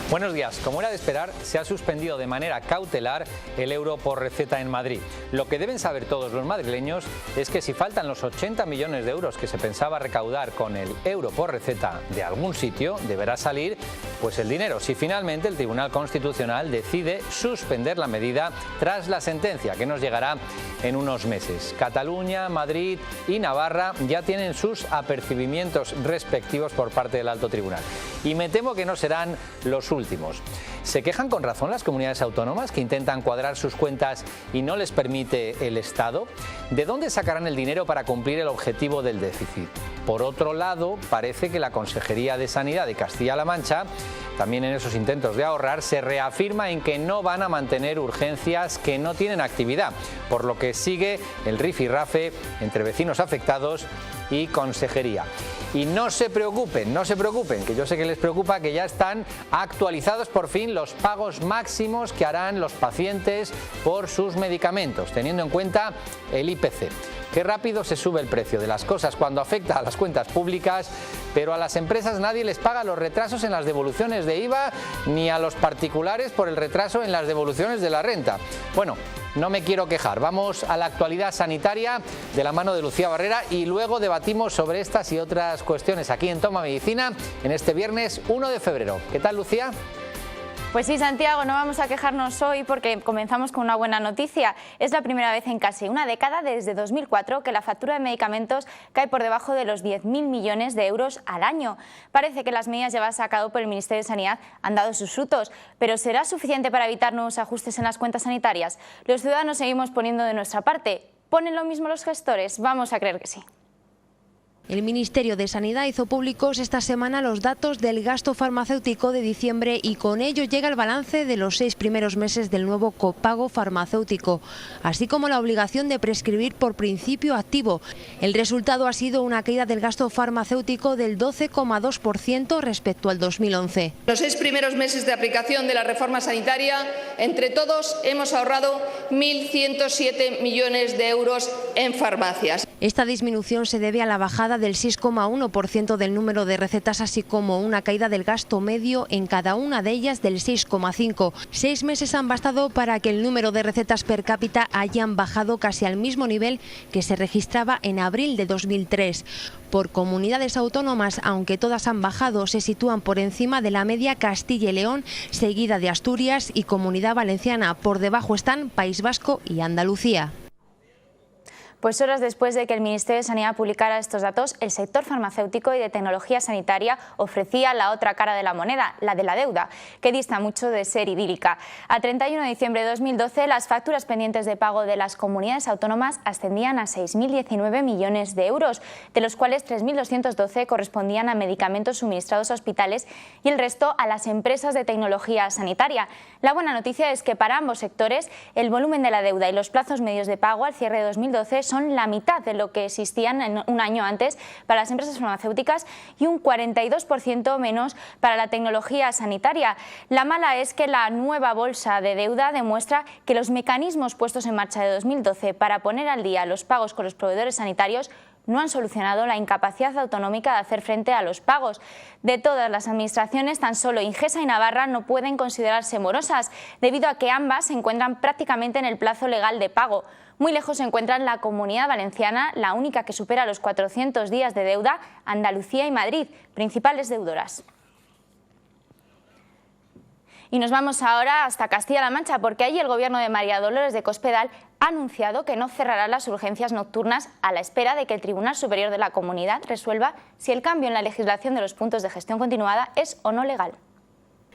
Buenos días. Como era de esperar, se ha suspendido de manera cautelar el euro por receta en Madrid. Lo que deben saber todos los madrileños es que si faltan los 80 millones de euros que se pensaba recaudar con el euro por receta de algún sitio, deberá salir pues el dinero si finalmente el Tribunal Constitucional decide suspender la medida tras la sentencia que nos llegará en unos meses. Cataluña, Madrid y Navarra ya tienen sus apercibimientos respectivos por parte del Alto Tribunal. Y me temo que no serán los últimos. ¿Se quejan con razón las comunidades autónomas que intentan cuadrar sus cuentas y no les permite el Estado? ¿De dónde sacarán el dinero para cumplir el objetivo del déficit? Por otro lado, parece que la Consejería de Sanidad de Castilla-La Mancha, también en esos intentos de ahorrar, se reafirma en que no van a mantener urgencias que no tienen actividad, por lo que sigue el rifirrafe entre vecinos afectados y consejería. Y no se preocupen, que yo sé que les preocupa, que ya están actualizados por fin los pagos máximos que harán los pacientes por sus medicamentos, teniendo en cuenta el IPC. Qué rápido se sube el precio de las cosas cuando afecta a las cuentas públicas, pero a las empresas nadie les paga los retrasos en las devoluciones de IVA, ni a los particulares por el retraso en las devoluciones de la renta. Bueno, no me quiero quejar. Vamos a la actualidad sanitaria de la mano de Lucía Barrera y luego debatimos sobre estas y otras cuestiones aquí en Toma Medicina en este viernes 1 de febrero. ¿Qué tal, Lucía? Pues sí, Santiago, no vamos a quejarnos hoy porque comenzamos con una buena noticia. Es la primera vez en casi una década, desde 2004, que la factura de medicamentos cae por debajo de los 10.000 millones de euros al año. Parece que las medidas llevadas a cabo por el Ministerio de Sanidad han dado sus frutos, pero ¿será suficiente para evitar nuevos ajustes en las cuentas sanitarias? Los ciudadanos seguimos poniendo de nuestra parte. ¿Ponen lo mismo los gestores? Vamos a creer que sí. El Ministerio de Sanidad hizo públicos esta semana los datos del gasto farmacéutico de diciembre y con ello llega el balance de los 6 primeros meses del nuevo copago farmacéutico, así como la obligación de prescribir por principio activo. El resultado ha sido una caída del gasto farmacéutico del 12,2% respecto al 2011. Los 6 primeros meses de aplicación de la reforma sanitaria, entre todos hemos ahorrado 1.107 millones de euros en farmacias. Esta disminución se debe a la bajada del 6,1% del número de recetas, así como una caída del gasto medio en cada una de ellas del 6,5%. 6 meses han bastado para que el número de recetas per cápita hayan bajado casi al mismo nivel que se registraba en abril de 2003. Por comunidades autónomas, aunque todas han bajado, se sitúan por encima de la media Castilla y León, seguida de Asturias y Comunidad Valenciana. Por debajo están País Vasco y Andalucía. Pues horas después de que el Ministerio de Sanidad publicara estos datos, el sector farmacéutico y de tecnología sanitaria ofrecía la otra cara de la moneda, la de la deuda, que dista mucho de ser idílica. A 31 de diciembre de 2012, las facturas pendientes de pago de las comunidades autónomas ascendían a 6.019 millones de euros, de los cuales 3.212 correspondían a medicamentos suministrados a hospitales y el resto a las empresas de tecnología sanitaria. La buena noticia es que para ambos sectores el volumen de la deuda y los plazos medios de pago al cierre de 2012 son la mitad de lo que existían en un año antes para las empresas farmacéuticas y un 42% menos para la tecnología sanitaria. La mala es que la nueva bolsa de deuda demuestra que los mecanismos puestos en marcha de 2012 para poner al día los pagos con los proveedores sanitarios no han solucionado la incapacidad autonómica de hacer frente a los pagos. De todas las administraciones, tan solo Ingesa y Navarra no pueden considerarse morosas, debido a que ambas se encuentran prácticamente en el plazo legal de pago. Muy lejos se encuentran la Comunidad Valenciana, la única que supera los 400 días de deuda, Andalucía y Madrid, principales deudoras. Y nos vamos ahora hasta Castilla-La Mancha, porque allí el gobierno de María Dolores de Cospedal ha anunciado que no cerrará las urgencias nocturnas a la espera de que el Tribunal Superior de la Comunidad resuelva si el cambio en la legislación de los puntos de gestión continuada es o no legal.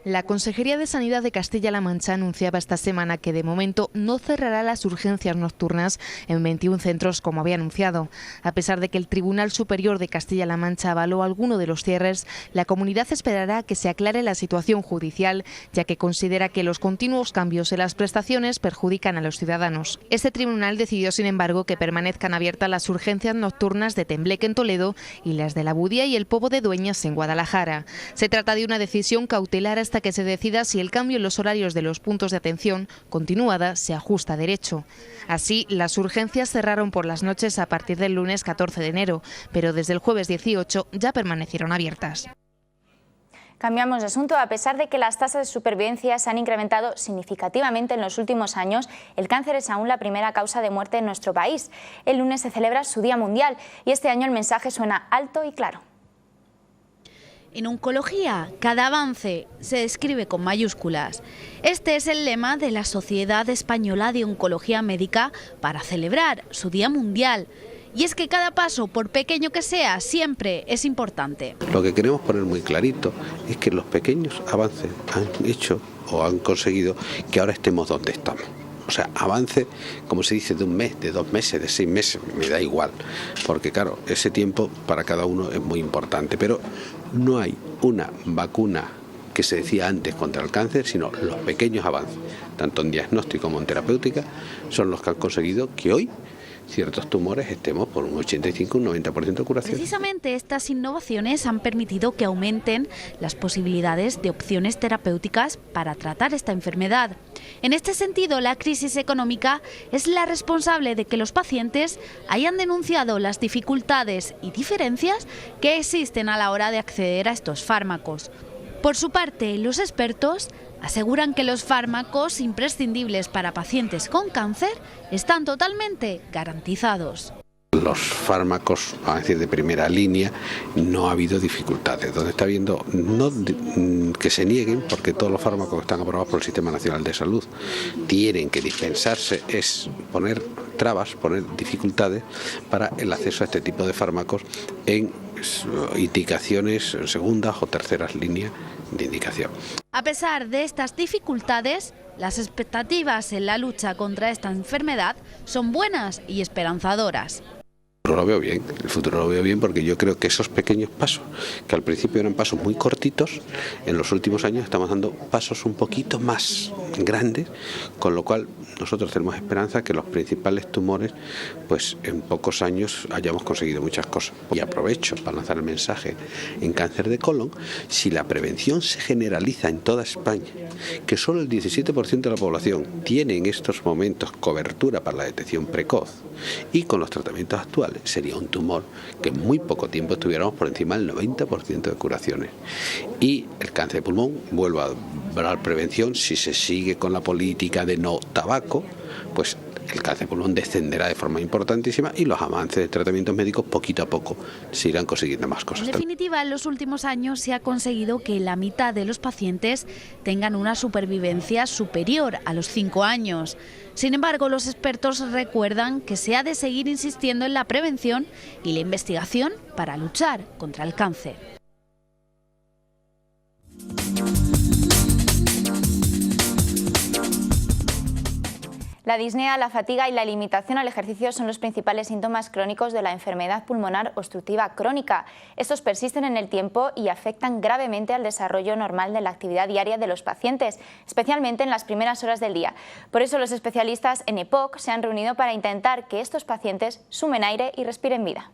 La Consejería de Sanidad de Castilla-La Mancha anunciaba esta semana que de momento no cerrará las urgencias nocturnas en 21 centros como había anunciado. A pesar de que el Tribunal Superior de Castilla-La Mancha avaló alguno de los cierres, la comunidad esperará que se aclare la situación judicial, ya que considera que los continuos cambios en las prestaciones perjudican a los ciudadanos. Este tribunal decidió, sin embargo, que permanezcan abiertas las urgencias nocturnas de Tembleque en Toledo y las de La Budia y el Pobo de Dueñas en Guadalajara. Se trata de una decisión cautelar hasta hasta que se decida si el cambio en los horarios de los puntos de atención continuada se ajusta a derecho. Así, las urgencias cerraron por las noches a partir del lunes 14 de enero, pero desde el jueves 18 ya permanecieron abiertas. Cambiamos de asunto. A pesar de que las tasas de supervivencia se han incrementado significativamente en los últimos años, el cáncer es aún la primera causa de muerte en nuestro país. El lunes se celebra su Día Mundial y este año el mensaje suena alto y claro. En oncología, cada avance se describe con mayúsculas. Este es el lema de la Sociedad Española de Oncología Médica para celebrar su Día Mundial. Y es que cada paso, por pequeño que sea, siempre es importante. Lo que queremos poner muy clarito es que los pequeños avances han hecho o han conseguido que ahora estemos donde estamos. O sea, avance, como se dice, de un mes, de 2 meses, de 6 meses, me da igual. Porque claro, ese tiempo para cada uno es muy importante. Pero no hay una vacuna que se decía antes contra el cáncer, sino los pequeños avances, tanto en diagnóstico como en terapéutica, son los que han conseguido que hoy ciertos tumores estemos por un 85 un 90% de curación. Precisamente estas innovaciones han permitido que aumenten las posibilidades de opciones terapéuticas para tratar esta enfermedad. En este sentido, la crisis económica es la responsable de que los pacientes hayan denunciado las dificultades y diferencias que existen a la hora de acceder a estos fármacos. Por su parte, los expertos aseguran que los fármacos imprescindibles para pacientes con cáncer están totalmente garantizados. Los fármacos, vamos a decir, de primera línea, no ha habido dificultades. Donde está habiendo, no que se nieguen, porque todos los fármacos que están aprobados por el Sistema Nacional de Salud tienen que dispensarse, es poner trabas, poner dificultades para el acceso a este tipo de fármacos en indicaciones en segundas o terceras líneas de indicación. A pesar de estas dificultades, las expectativas en la lucha contra esta enfermedad son buenas y esperanzadoras. El futuro lo veo bien porque yo creo que esos pequeños pasos, que al principio eran pasos muy cortitos, en los últimos años estamos dando pasos un poquito más grandes, con lo cual nosotros tenemos esperanza que los principales tumores, pues en pocos años hayamos conseguido muchas cosas. Y aprovecho para lanzar el mensaje en cáncer de colon: si la prevención se generaliza en toda España, que solo el 17% de la población tiene en estos momentos cobertura para la detección precoz, y con los tratamientos actuales sería un tumor que en muy poco tiempo estuviéramos por encima del 90% de curaciones. Y el cáncer de pulmón, vuelvo a hablar prevención, si se sigue con la política de no tabaco, pues el cáncer de pulmón descenderá de forma importantísima y los avances de tratamientos médicos poquito a poco se irán consiguiendo más cosas. En definitiva, en los últimos años se ha conseguido que la mitad de los pacientes tengan una supervivencia superior a los 5 años. Sin embargo, los expertos recuerdan que se ha de seguir insistiendo en la prevención y la investigación para luchar contra el cáncer. La disnea, la fatiga y la limitación al ejercicio son los principales síntomas crónicos de la enfermedad pulmonar obstructiva crónica. Estos persisten en el tiempo y afectan gravemente al desarrollo normal de la actividad diaria de los pacientes, especialmente en las primeras horas del día. Por eso los especialistas en EPOC se han reunido para intentar que estos pacientes sumen aire y respiren vida.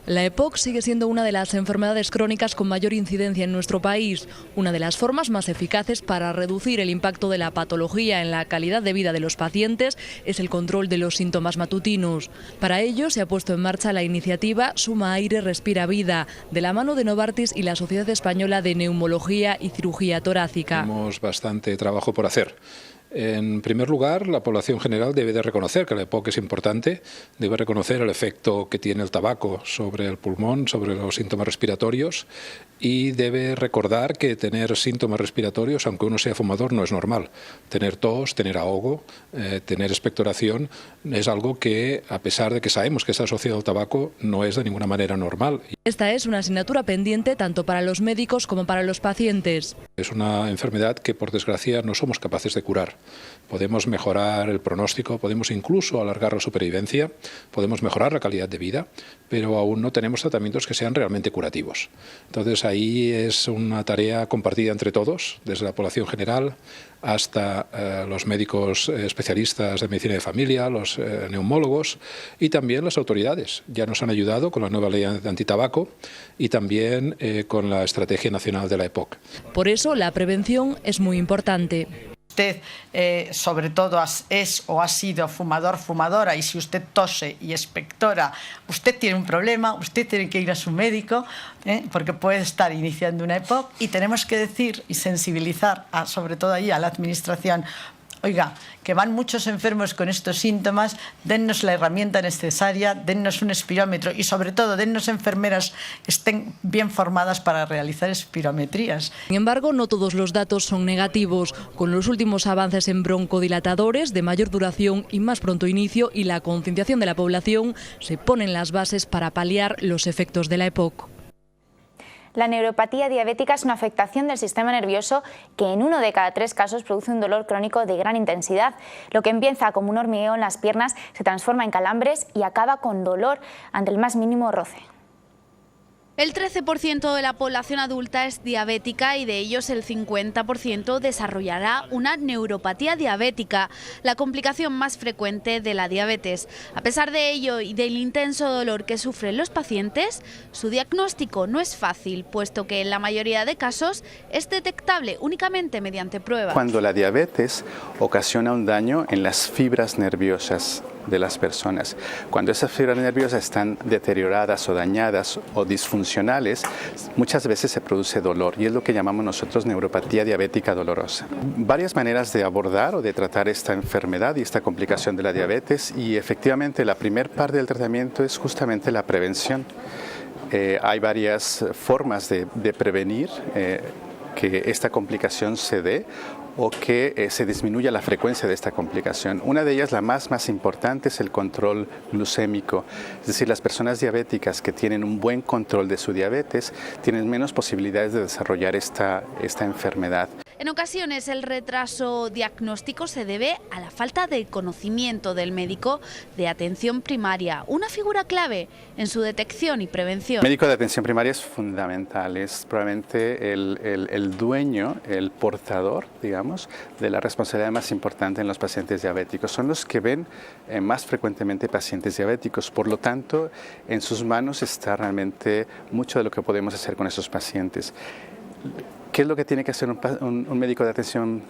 La EPOC sigue siendo una de las enfermedades crónicas con mayor incidencia en nuestro país, una de las formas más eficaces para reducir el impacto de la patología en la calidad de vida de los pacientes es el control de los síntomas matutinos. Para ello se ha puesto en marcha la iniciativa Suma Aire, Respira Vida, de la mano de Novartis y la Sociedad Española de Neumología y Cirugía Torácica. Tenemos bastante trabajo por hacer. En primer lugar, la población general debe de reconocer que la EPOC es importante, debe reconocer el efecto que tiene el tabaco sobre el pulmón, sobre los síntomas respiratorios, y debe recordar que tener síntomas respiratorios, aunque uno sea fumador, no es normal. Tener tos, tener ahogo, tener expectoración es algo que, a pesar de que sabemos que está asociado al tabaco, no es de ninguna manera normal. Esta es una asignatura pendiente tanto para los médicos como para los pacientes. Es una enfermedad que, por desgracia, no somos capaces de curar. Podemos mejorar el pronóstico, podemos incluso alargar la supervivencia, podemos mejorar la calidad de vida, pero aún no tenemos tratamientos que sean realmente curativos. Entonces ahí es una tarea compartida entre todos, desde la población general hasta los médicos especialistas de medicina de familia, los neumólogos y también las autoridades. Ya nos han ayudado con la nueva ley antitabaco y también con la Estrategia Nacional de la EPOC. Por eso la prevención es muy importante. Usted sobre todo es o ha sido fumador, fumadora, y si usted tose y expectora, usted tiene un problema, usted tiene que ir a su médico, porque puede estar iniciando una EPOC, y tenemos que decir y sensibilizar sobre todo ahí a la administración: oiga, que van muchos enfermos con estos síntomas, dennos la herramienta necesaria, dennos un espirómetro y sobre todo dennos enfermeras que estén bien formadas para realizar espirometrías. Sin embargo, no todos los datos son negativos. Con los últimos avances en broncodilatadores de mayor duración y más pronto inicio y la concienciación de la población, se ponen las bases para paliar los efectos de la EPOC. La neuropatía diabética es una afectación del sistema nervioso que en 1 de cada 3 casos produce un dolor crónico de gran intensidad. Lo que empieza como un hormigueo en las piernas se transforma en calambres y acaba con dolor ante el más mínimo roce. El 13% de la población adulta es diabética y de ellos el 50% desarrollará una neuropatía diabética, la complicación más frecuente de la diabetes. A pesar de ello y del intenso dolor que sufren los pacientes, su diagnóstico no es fácil, puesto que en la mayoría de casos es detectable únicamente mediante pruebas. Cuando la diabetes ocasiona un daño en las fibras nerviosas de las personas. Cuando esas fibras nerviosas están deterioradas o dañadas o disfuncionales, muchas veces se produce dolor y es lo que llamamos nosotros neuropatía diabética dolorosa. Varias maneras de abordar o de tratar esta enfermedad y esta complicación de la diabetes, y efectivamente la primera parte del tratamiento es justamente la prevención. Hay varias formas de prevenir que esta complicación se dé o que se disminuya la frecuencia de esta complicación. Una de ellas, la más importante, es el control glucémico. Es decir, las personas diabéticas que tienen un buen control de su diabetes tienen menos posibilidades de desarrollar esta enfermedad. En ocasiones el retraso diagnóstico se debe a la falta de conocimiento del médico de atención primaria, una figura clave en su detección y prevención. El médico de atención primaria es fundamental, es probablemente el dueño, el portador, digamos, de la responsabilidad más importante en los pacientes diabéticos. Son los que ven más frecuentemente pacientes diabéticos, por lo tanto, en sus manos está realmente mucho de lo que podemos hacer con esos pacientes. ¿Qué es lo que tiene que hacer un médico de atención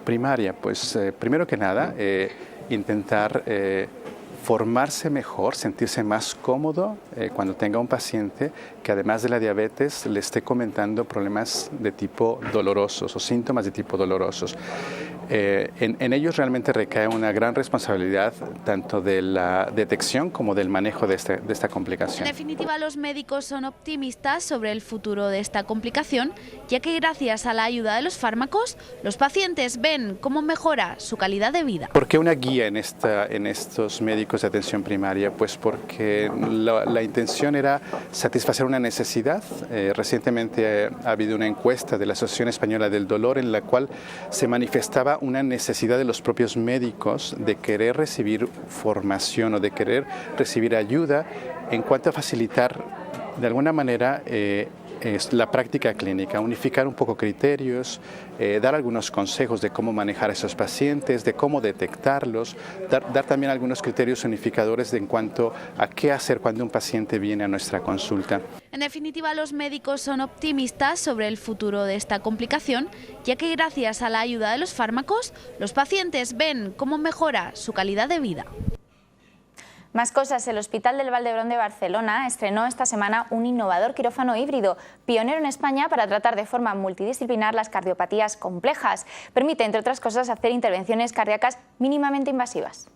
primaria? Pues primero que nada, intentar formarse mejor, sentirse más cómodo cuando tenga un paciente que además de la diabetes le esté comentando problemas de tipo dolorosos o síntomas de tipo dolorosos. En ellos realmente recae una gran responsabilidad tanto de la detección como del manejo de esta complicación. En definitiva, los médicos son optimistas sobre el futuro de esta complicación, ya que gracias a la ayuda de los fármacos, los pacientes ven cómo mejora su calidad de vida. ¿Por qué una guía en estos médicos de atención primaria? Pues porque la intención era satisfacer una necesidad. Recientemente ha habido una encuesta de la Asociación Española del Dolor en la cual se manifestaba una necesidad de los propios médicos de querer recibir formación o de querer recibir ayuda en cuanto a facilitar de alguna manera la práctica clínica, unificar un poco criterios, dar algunos consejos de cómo manejar a esos pacientes, de cómo detectarlos, dar también algunos criterios unificadores en cuanto a qué hacer cuando un paciente viene a nuestra consulta. En definitiva, los médicos son optimistas sobre el futuro de esta complicación, ya que gracias a la ayuda de los fármacos, los pacientes ven cómo mejora su calidad de vida. Más cosas, el Hospital del Vall d'Hebron de Barcelona estrenó esta semana un innovador quirófano híbrido, pionero en España para tratar de forma multidisciplinar las cardiopatías complejas. Permite, entre otras cosas, hacer intervenciones cardíacas mínimamente invasivas.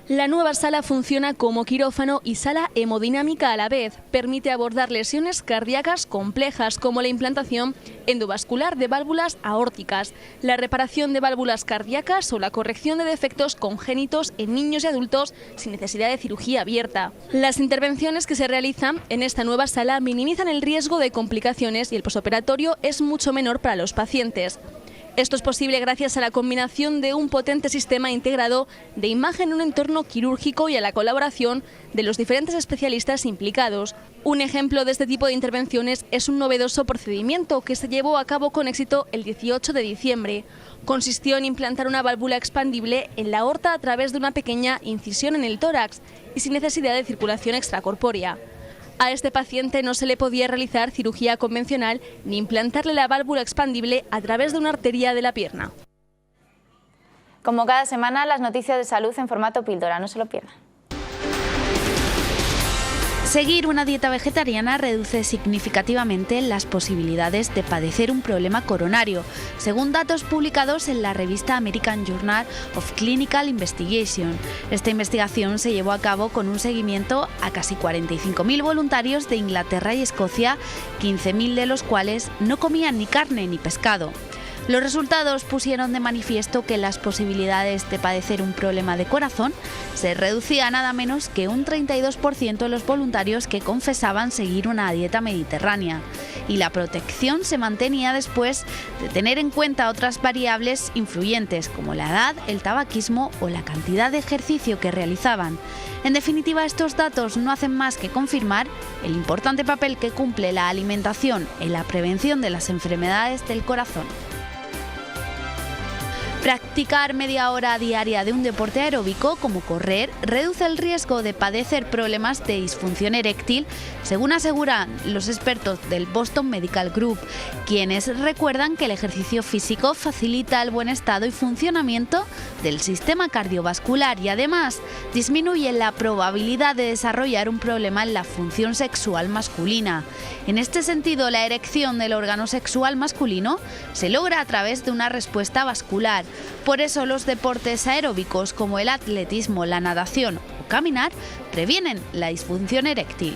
La nueva sala funciona como quirófano y sala hemodinámica a la vez. Permite abordar lesiones cardíacas complejas como la implantación endovascular de válvulas aórticas, la reparación de válvulas cardíacas o la corrección de defectos congénitos en niños y adultos sin necesidad de cirugía abierta. Las intervenciones que se realizan en esta nueva sala minimizan el riesgo de complicaciones y el posoperatorio es mucho menor para los pacientes. Esto es posible gracias a la combinación de un potente sistema integrado de imagen en un entorno quirúrgico y a la colaboración de los diferentes especialistas implicados. Un ejemplo de este tipo de intervenciones es un novedoso procedimiento que se llevó a cabo con éxito el 18 de diciembre. Consistió en implantar una válvula expandible en la aorta a través de una pequeña incisión en el tórax y sin necesidad de circulación extracorpórea. A este paciente no se le podía realizar cirugía convencional ni implantarle la válvula expandible a través de una arteria de la pierna. Como cada semana, las noticias de salud en formato píldora, no se lo pierdan. Seguir una dieta vegetariana reduce significativamente las posibilidades de padecer un problema coronario, según datos publicados en la revista American Journal of Clinical Investigation. Esta investigación se llevó a cabo con un seguimiento a casi 45.000 voluntarios de Inglaterra y Escocia, 15.000 de los cuales no comían ni carne ni pescado. Los resultados pusieron de manifiesto que las posibilidades de padecer un problema de corazón se reducía a nada menos que un 32% de los voluntarios que confesaban seguir una dieta mediterránea. Y la protección se mantenía después de tener en cuenta otras variables influyentes como la edad, el tabaquismo o la cantidad de ejercicio que realizaban. En definitiva, estos datos no hacen más que confirmar el importante papel que cumple la alimentación en la prevención de las enfermedades del corazón. Practicar media hora diaria de un deporte aeróbico como correr reduce el riesgo de padecer problemas de disfunción eréctil, según aseguran los expertos del Boston Medical Group, quienes recuerdan que el ejercicio físico facilita el buen estado y funcionamiento del sistema cardiovascular y además disminuye la probabilidad de desarrollar un problema en la función sexual masculina. En este sentido, la erección del órgano sexual masculino se logra a través de una respuesta vascular. Por eso los deportes aeróbicos como el atletismo, la natación o caminar previenen la disfunción eréctil.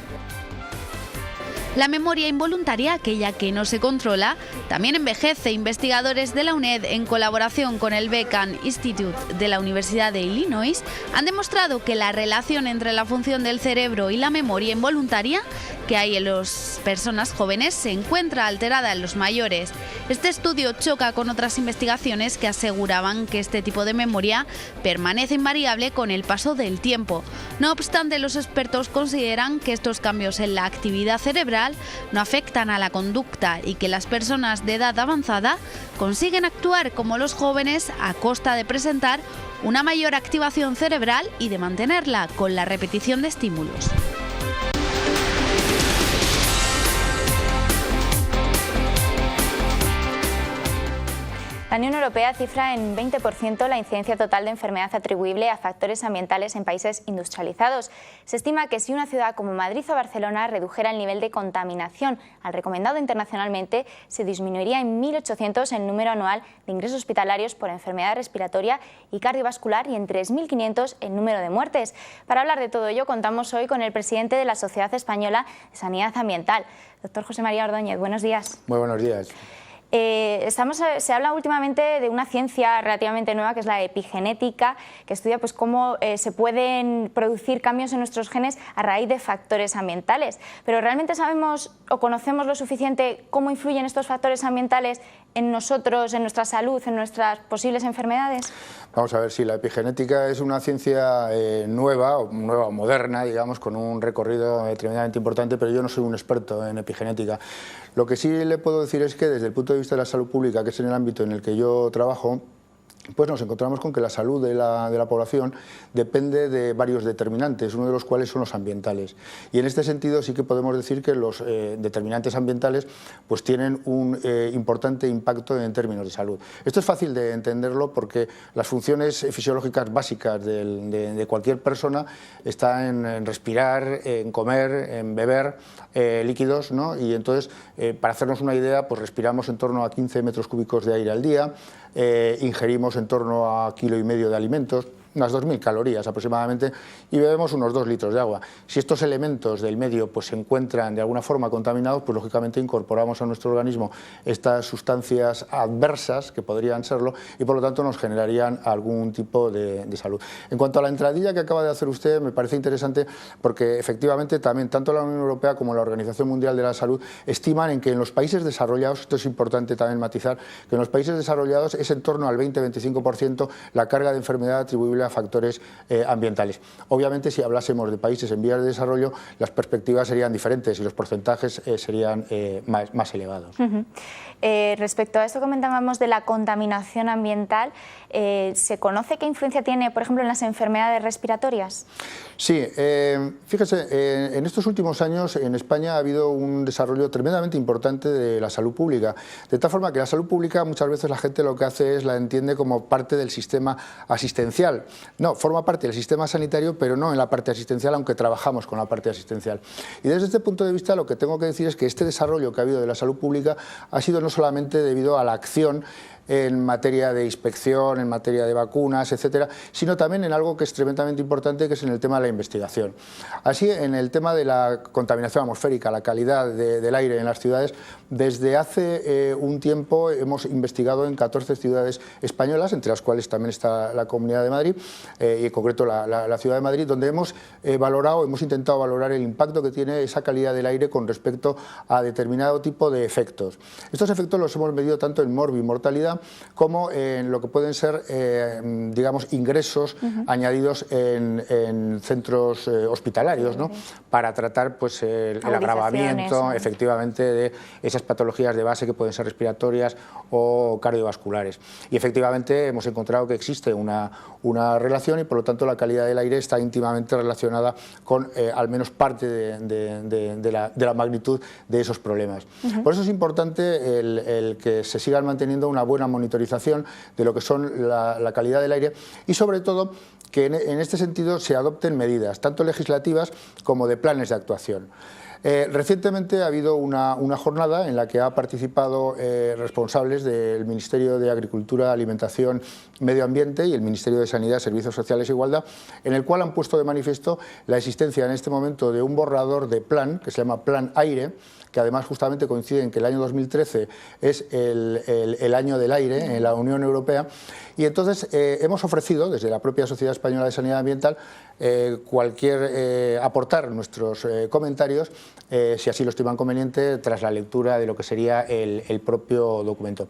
La memoria involuntaria, aquella que no se controla, también envejece. Investigadores de la UNED, en colaboración con el Beacon Institute de la Universidad de Illinois, han demostrado que la relación entre la función del cerebro y la memoria involuntaria que hay en las personas jóvenes se encuentra alterada en los mayores. Este estudio choca con otras investigaciones que aseguraban que este tipo de memoria permanece invariable con el paso del tiempo. No obstante, los expertos consideran que estos cambios en la actividad cerebral no afectan a la conducta y que las personas de edad avanzada consiguen actuar como los jóvenes a costa de presentar una mayor activación cerebral y de mantenerla con la repetición de estímulos. La Unión Europea cifra en 20% la incidencia total de enfermedad atribuible a factores ambientales en países industrializados. Se estima que si una ciudad como Madrid o Barcelona redujera el nivel de contaminación al recomendado internacionalmente, se disminuiría en 1.800 el número anual de ingresos hospitalarios por enfermedad respiratoria y cardiovascular y en 3.500 el número de muertes. Para hablar de todo ello, contamos hoy con el presidente de la Sociedad Española de Sanidad Ambiental, doctor José María Ordóñez. Buenos días. Muy buenos días. Se habla últimamente de una ciencia relativamente nueva que es la epigenética, que estudia cómo se pueden producir cambios en nuestros genes a raíz de factores ambientales. Pero ¿realmente sabemos o conocemos lo suficiente cómo influyen estos factores ambientales en nosotros, en nuestra salud, en nuestras posibles enfermedades? Vamos a ver, si la epigenética es una ciencia nueva, moderna, digamos, con un recorrido tremendamente importante, pero yo no soy un experto en epigenética. Lo que sí le puedo decir es que desde el punto de vista de la salud pública, que es en el ámbito en el que yo trabajo, pues nos encontramos con que la salud de la población depende de varios determinantes, uno de los cuales son los ambientales. Y en este sentido sí que podemos decir que los determinantes ambientales pues tienen un importante impacto en términos de salud. Esto es fácil de entenderlo porque las funciones fisiológicas básicas de cualquier persona están en respirar, en comer, en beber líquidos, ¿no? Y entonces, para hacernos una idea, pues respiramos en torno a 15 metros cúbicos de aire al día, ingerimos en torno a 1,5 kilos de alimentos, unas 2.000 calorías aproximadamente, y bebemos unos 2 litros de agua. Si estos elementos del medio pues, se encuentran de alguna forma contaminados, pues lógicamente incorporamos a nuestro organismo estas sustancias adversas, que podrían serlo, y por lo tanto nos generarían algún tipo de salud. En cuanto a la entradilla que acaba de hacer usted, me parece interesante porque efectivamente también tanto la Unión Europea como la Organización Mundial de la Salud estiman en que en los países desarrollados, esto es importante también matizar, que en los países desarrollados es en torno al 20-25% la carga de enfermedad atribuible a factores ambientales. Obviamente, si hablásemos de países en vías de desarrollo, las perspectivas serían diferentes y los porcentajes serían más elevados. Respecto a esto que comentábamos de la contaminación ambiental, ¿se conoce qué influencia tiene, por ejemplo, en las enfermedades respiratorias? Sí, fíjese, en estos últimos años en España ha habido un desarrollo tremendamente importante de la salud pública, de tal forma que la salud pública muchas veces la gente lo que hace es la entiende como parte del sistema asistencial. No, forma parte del sistema sanitario, pero no en la parte asistencial, aunque trabajamos con la parte asistencial. Y desde este punto de vista lo que tengo que decir es que este desarrollo que ha habido de la salud pública ha sido no solamente debido a la acción en materia de inspección, en materia de vacunas, etcétera, sino también en algo que es tremendamente importante, que es en el tema de la investigación. Así, en el tema de la contaminación atmosférica, la calidad del aire en las ciudades, desde hace un tiempo hemos investigado en 14 ciudades españolas, entre las cuales también está la Comunidad de Madrid, y en concreto la Ciudad de Madrid, donde hemos intentado valorar el impacto que tiene esa calidad del aire con respecto a determinado tipo de efectos. Estos efectos los hemos medido tanto en morbimortalidad como en lo que pueden ser, digamos, ingresos añadidos en centros hospitalarios, ¿no? Para tratar pues, el agravamiento efectivamente de esas patologías de base que pueden ser respiratorias o cardiovasculares. Y efectivamente hemos encontrado que existe una relación y por lo tanto la calidad del aire está íntimamente relacionada con al menos parte de la magnitud de esos problemas. Por eso es importante el que se sigan manteniendo una buena monitorización de lo que son la calidad del aire y sobre todo que en este sentido se adopten medidas tanto legislativas como de planes de actuación. Recientemente ha habido una jornada en la que ha participado responsables del Ministerio de Agricultura, Alimentación, Medio Ambiente y el Ministerio de Sanidad, Servicios Sociales e Igualdad, en el cual han puesto de manifiesto la existencia en este momento de un borrador de plan que se llama Plan Aire, que además justamente coincide en que el año 2013 es el año del aire en la Unión Europea, y entonces hemos ofrecido desde la propia Sociedad Española de Sanidad Ambiental aportar nuestros comentarios, si así lo estiman conveniente, tras la lectura de lo que sería el propio documento.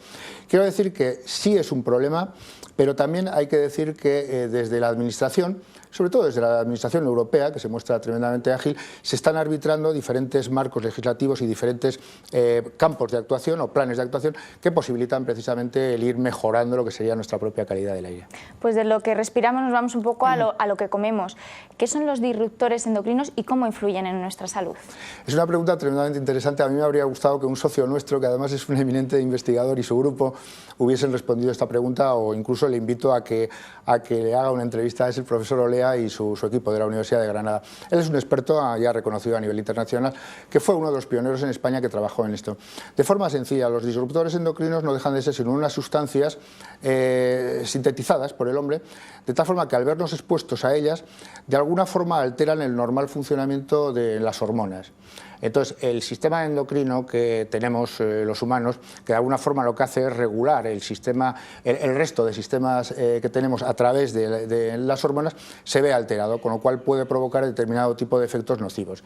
Quiero decir que sí es un problema, pero también hay que decir que desde la Administración, sobre todo desde la Administración europea, que se muestra tremendamente ágil, se están arbitrando diferentes marcos legislativos y diferentes campos de actuación o planes de actuación que posibilitan precisamente el ir mejorando lo que sería nuestra propia calidad del aire. Pues de lo que respiramos nos vamos un poco a lo que comemos. ¿Qué son los disruptores endocrinos y cómo influyen en nuestra salud? Es una pregunta tremendamente interesante. A mí me habría gustado que un socio nuestro, que además es un eminente investigador, y su grupo hubiesen respondido esta pregunta, o incluso le invito a que le haga una entrevista. Es el profesor Olea y su equipo de la Universidad de Granada. Él es un experto ya reconocido a nivel internacional, que fue uno de los pioneros en España que trabajó en esto. De forma sencilla, los disruptores endocrinos no dejan de ser sino unas sustancias sintetizadas por el hombre, de tal forma que al vernos expuestos a ellas, de alguna forma alteran el normal funcionamiento de las hormonas. Entonces, el sistema endocrino que tenemos los humanos, que de alguna forma lo que hace es regular el resto de sistemas que tenemos a través de las hormonas, se ve alterado, con lo cual puede provocar determinado tipo de efectos nocivos.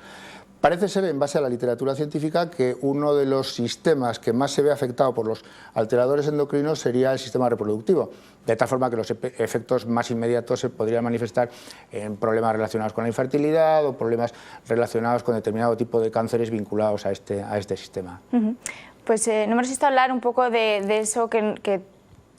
Parece ser, en base a la literatura científica, que uno de los sistemas que más se ve afectado por los alteradores endocrinos sería el sistema reproductivo, de tal forma que los efectos más inmediatos se podrían manifestar en problemas relacionados con la infertilidad o problemas relacionados con determinado tipo de cánceres vinculados a este sistema. Pues no hemos resistido a hablar un poco de eso que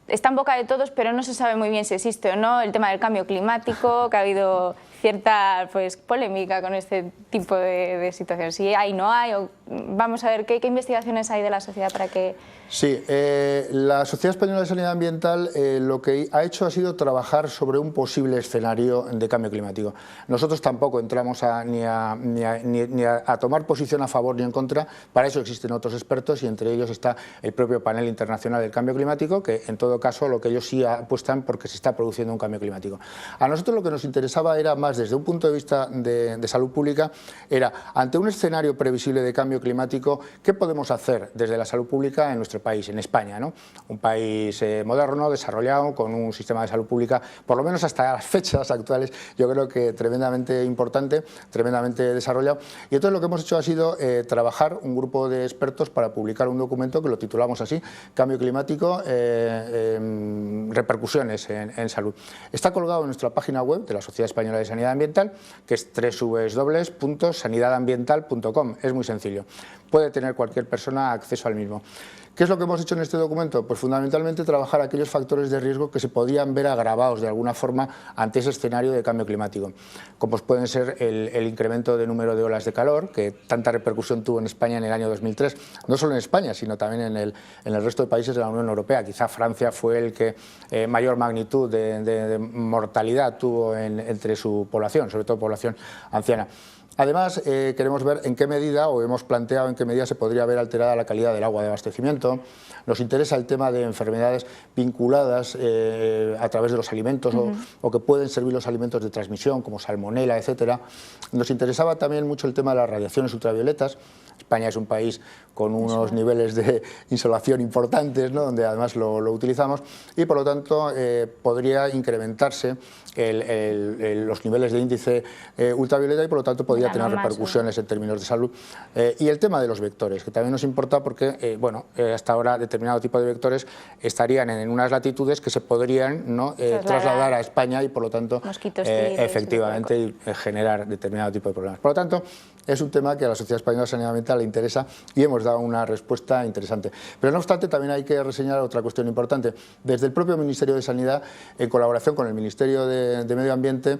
está en boca de todos, pero no se sabe muy bien si existe o no, el tema del cambio climático, que ha habido cierta polémica con este tipo de situaciones, si hay, no hay, o vamos a ver, ¿qué investigaciones hay de la sociedad para que...? Sí, la Sociedad Española de Sanidad Ambiental lo que ha hecho ha sido trabajar sobre un posible escenario de cambio climático. Nosotros tampoco entramos ni a tomar posición a favor ni en contra, para eso existen otros expertos y entre ellos está el propio Panel Internacional del Cambio Climático, que en todo caso lo que ellos sí apuestan porque se está produciendo un cambio climático. A nosotros lo que nos interesaba era más desde un punto de vista de salud pública, era ante un escenario previsible de cambio climático, ¿qué podemos hacer desde la salud pública en nuestro país, en España, ¿no? Un país moderno, desarrollado, con un sistema de salud pública, por lo menos hasta las fechas actuales, yo creo que tremendamente importante, tremendamente desarrollado. Y entonces lo que hemos hecho ha sido trabajar un grupo de expertos para publicar un documento que lo titulamos así, Cambio Climático, repercusiones en salud. Está colgado en nuestra página web de la Sociedad Española de Sanidad Ambiental, que es www.sanidadambiental.com. Es muy sencillo. Puede tener cualquier persona acceso al mismo. ¿Qué es lo que hemos hecho en este documento? Pues fundamentalmente trabajar aquellos factores de riesgo que se podían ver agravados de alguna forma ante ese escenario de cambio climático, como pueden ser el incremento de número de olas de calor, que tanta repercusión tuvo en España en el año 2003, no solo en España, sino también en el resto de países de la Unión Europea. Quizá Francia fue el que mayor magnitud de mortalidad tuvo entre su población, sobre todo población anciana. Además, queremos ver en qué medida, o hemos planteado en qué medida se podría ver alterada la calidad del agua de abastecimiento. Nos interesa el tema de enfermedades vinculadas a través de los alimentos o que pueden servir los alimentos de transmisión, como salmonela, etcétera. Nos interesaba también mucho el tema de las radiaciones ultravioletas. España es un país con unos niveles de insolación importantes, ¿no?, donde además lo utilizamos, y por lo tanto podría incrementarse los niveles de índice ultravioleta y por lo tanto podría tener repercusiones en términos de salud. Y el tema de los vectores, que también nos importa porque hasta ahora determinado tipo de vectores estarían en unas latitudes que se podrían, ¿no?, trasladar a España y por lo tanto efectivamente generar determinado tipo de problemas. Por lo tanto, es un tema que a la Sociedad Española de Sanidad Ambiental le interesa y hemos dado una respuesta interesante. Pero no obstante, también hay que reseñar otra cuestión importante. Desde el propio Ministerio de Sanidad, en colaboración con el Ministerio de Medio Ambiente,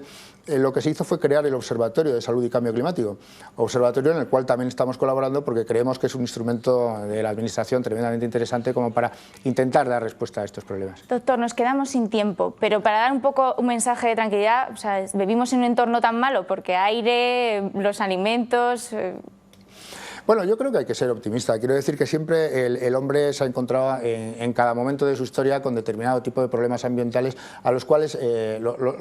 lo que se hizo fue crear el Observatorio de Salud y Cambio Climático, observatorio en el cual también estamos colaborando porque creemos que es un instrumento de la Administración tremendamente interesante como para intentar dar respuesta a estos problemas. Doctor, nos quedamos sin tiempo, pero para dar un poco un mensaje de tranquilidad, o sea, vivimos en un entorno tan malo porque aire, los alimentos... Bueno, yo creo que hay que ser optimista. Quiero decir que siempre el hombre se ha encontrado en cada momento de su historia con determinado tipo de problemas ambientales a los cuales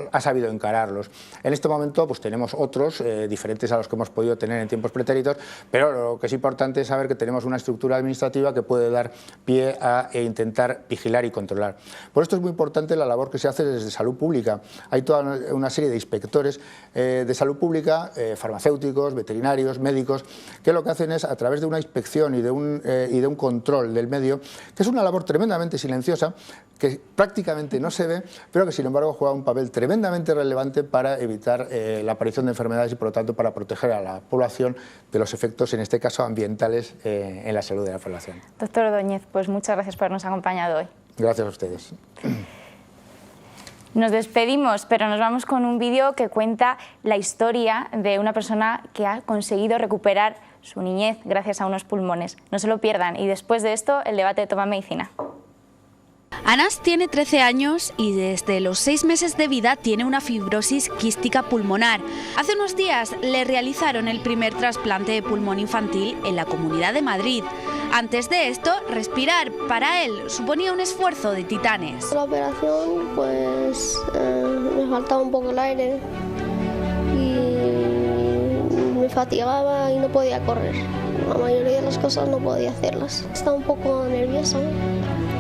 ha sabido encararlos. En este momento pues tenemos otros diferentes a los que hemos podido tener en tiempos pretéritos, pero lo que es importante es saber que tenemos una estructura administrativa que puede dar pie a intentar vigilar y controlar. Por esto es muy importante la labor que se hace desde salud pública. Hay toda una serie de inspectores de salud pública, farmacéuticos, veterinarios, médicos, que lo que hacen es a través de una inspección y de un control del medio, que es una labor tremendamente silenciosa, que prácticamente no se ve, pero que sin embargo juega un papel tremendamente relevante para evitar la aparición de enfermedades y por lo tanto para proteger a la población de los efectos, en este caso ambientales, en la salud de la población. Doctor Ordóñez, pues muchas gracias por habernos acompañado hoy. Gracias a ustedes. Nos despedimos, pero nos vamos con un vídeo que cuenta la historia de una persona que ha conseguido recuperar su niñez gracias a unos pulmones. No se lo pierdan y después de esto el debate de Toma Medicina. Anas tiene 13 años y desde los 6 meses de vida tiene una fibrosis quística pulmonar. Hace unos días le realizaron el primer trasplante de pulmón infantil en la Comunidad de Madrid. Antes de esto, respirar para él suponía un esfuerzo de titanes. La operación, pues me faltaba un poco el aire y me fatigaba y no podía correr. La mayoría de las cosas no podía hacerlas. Estaba un poco nerviosa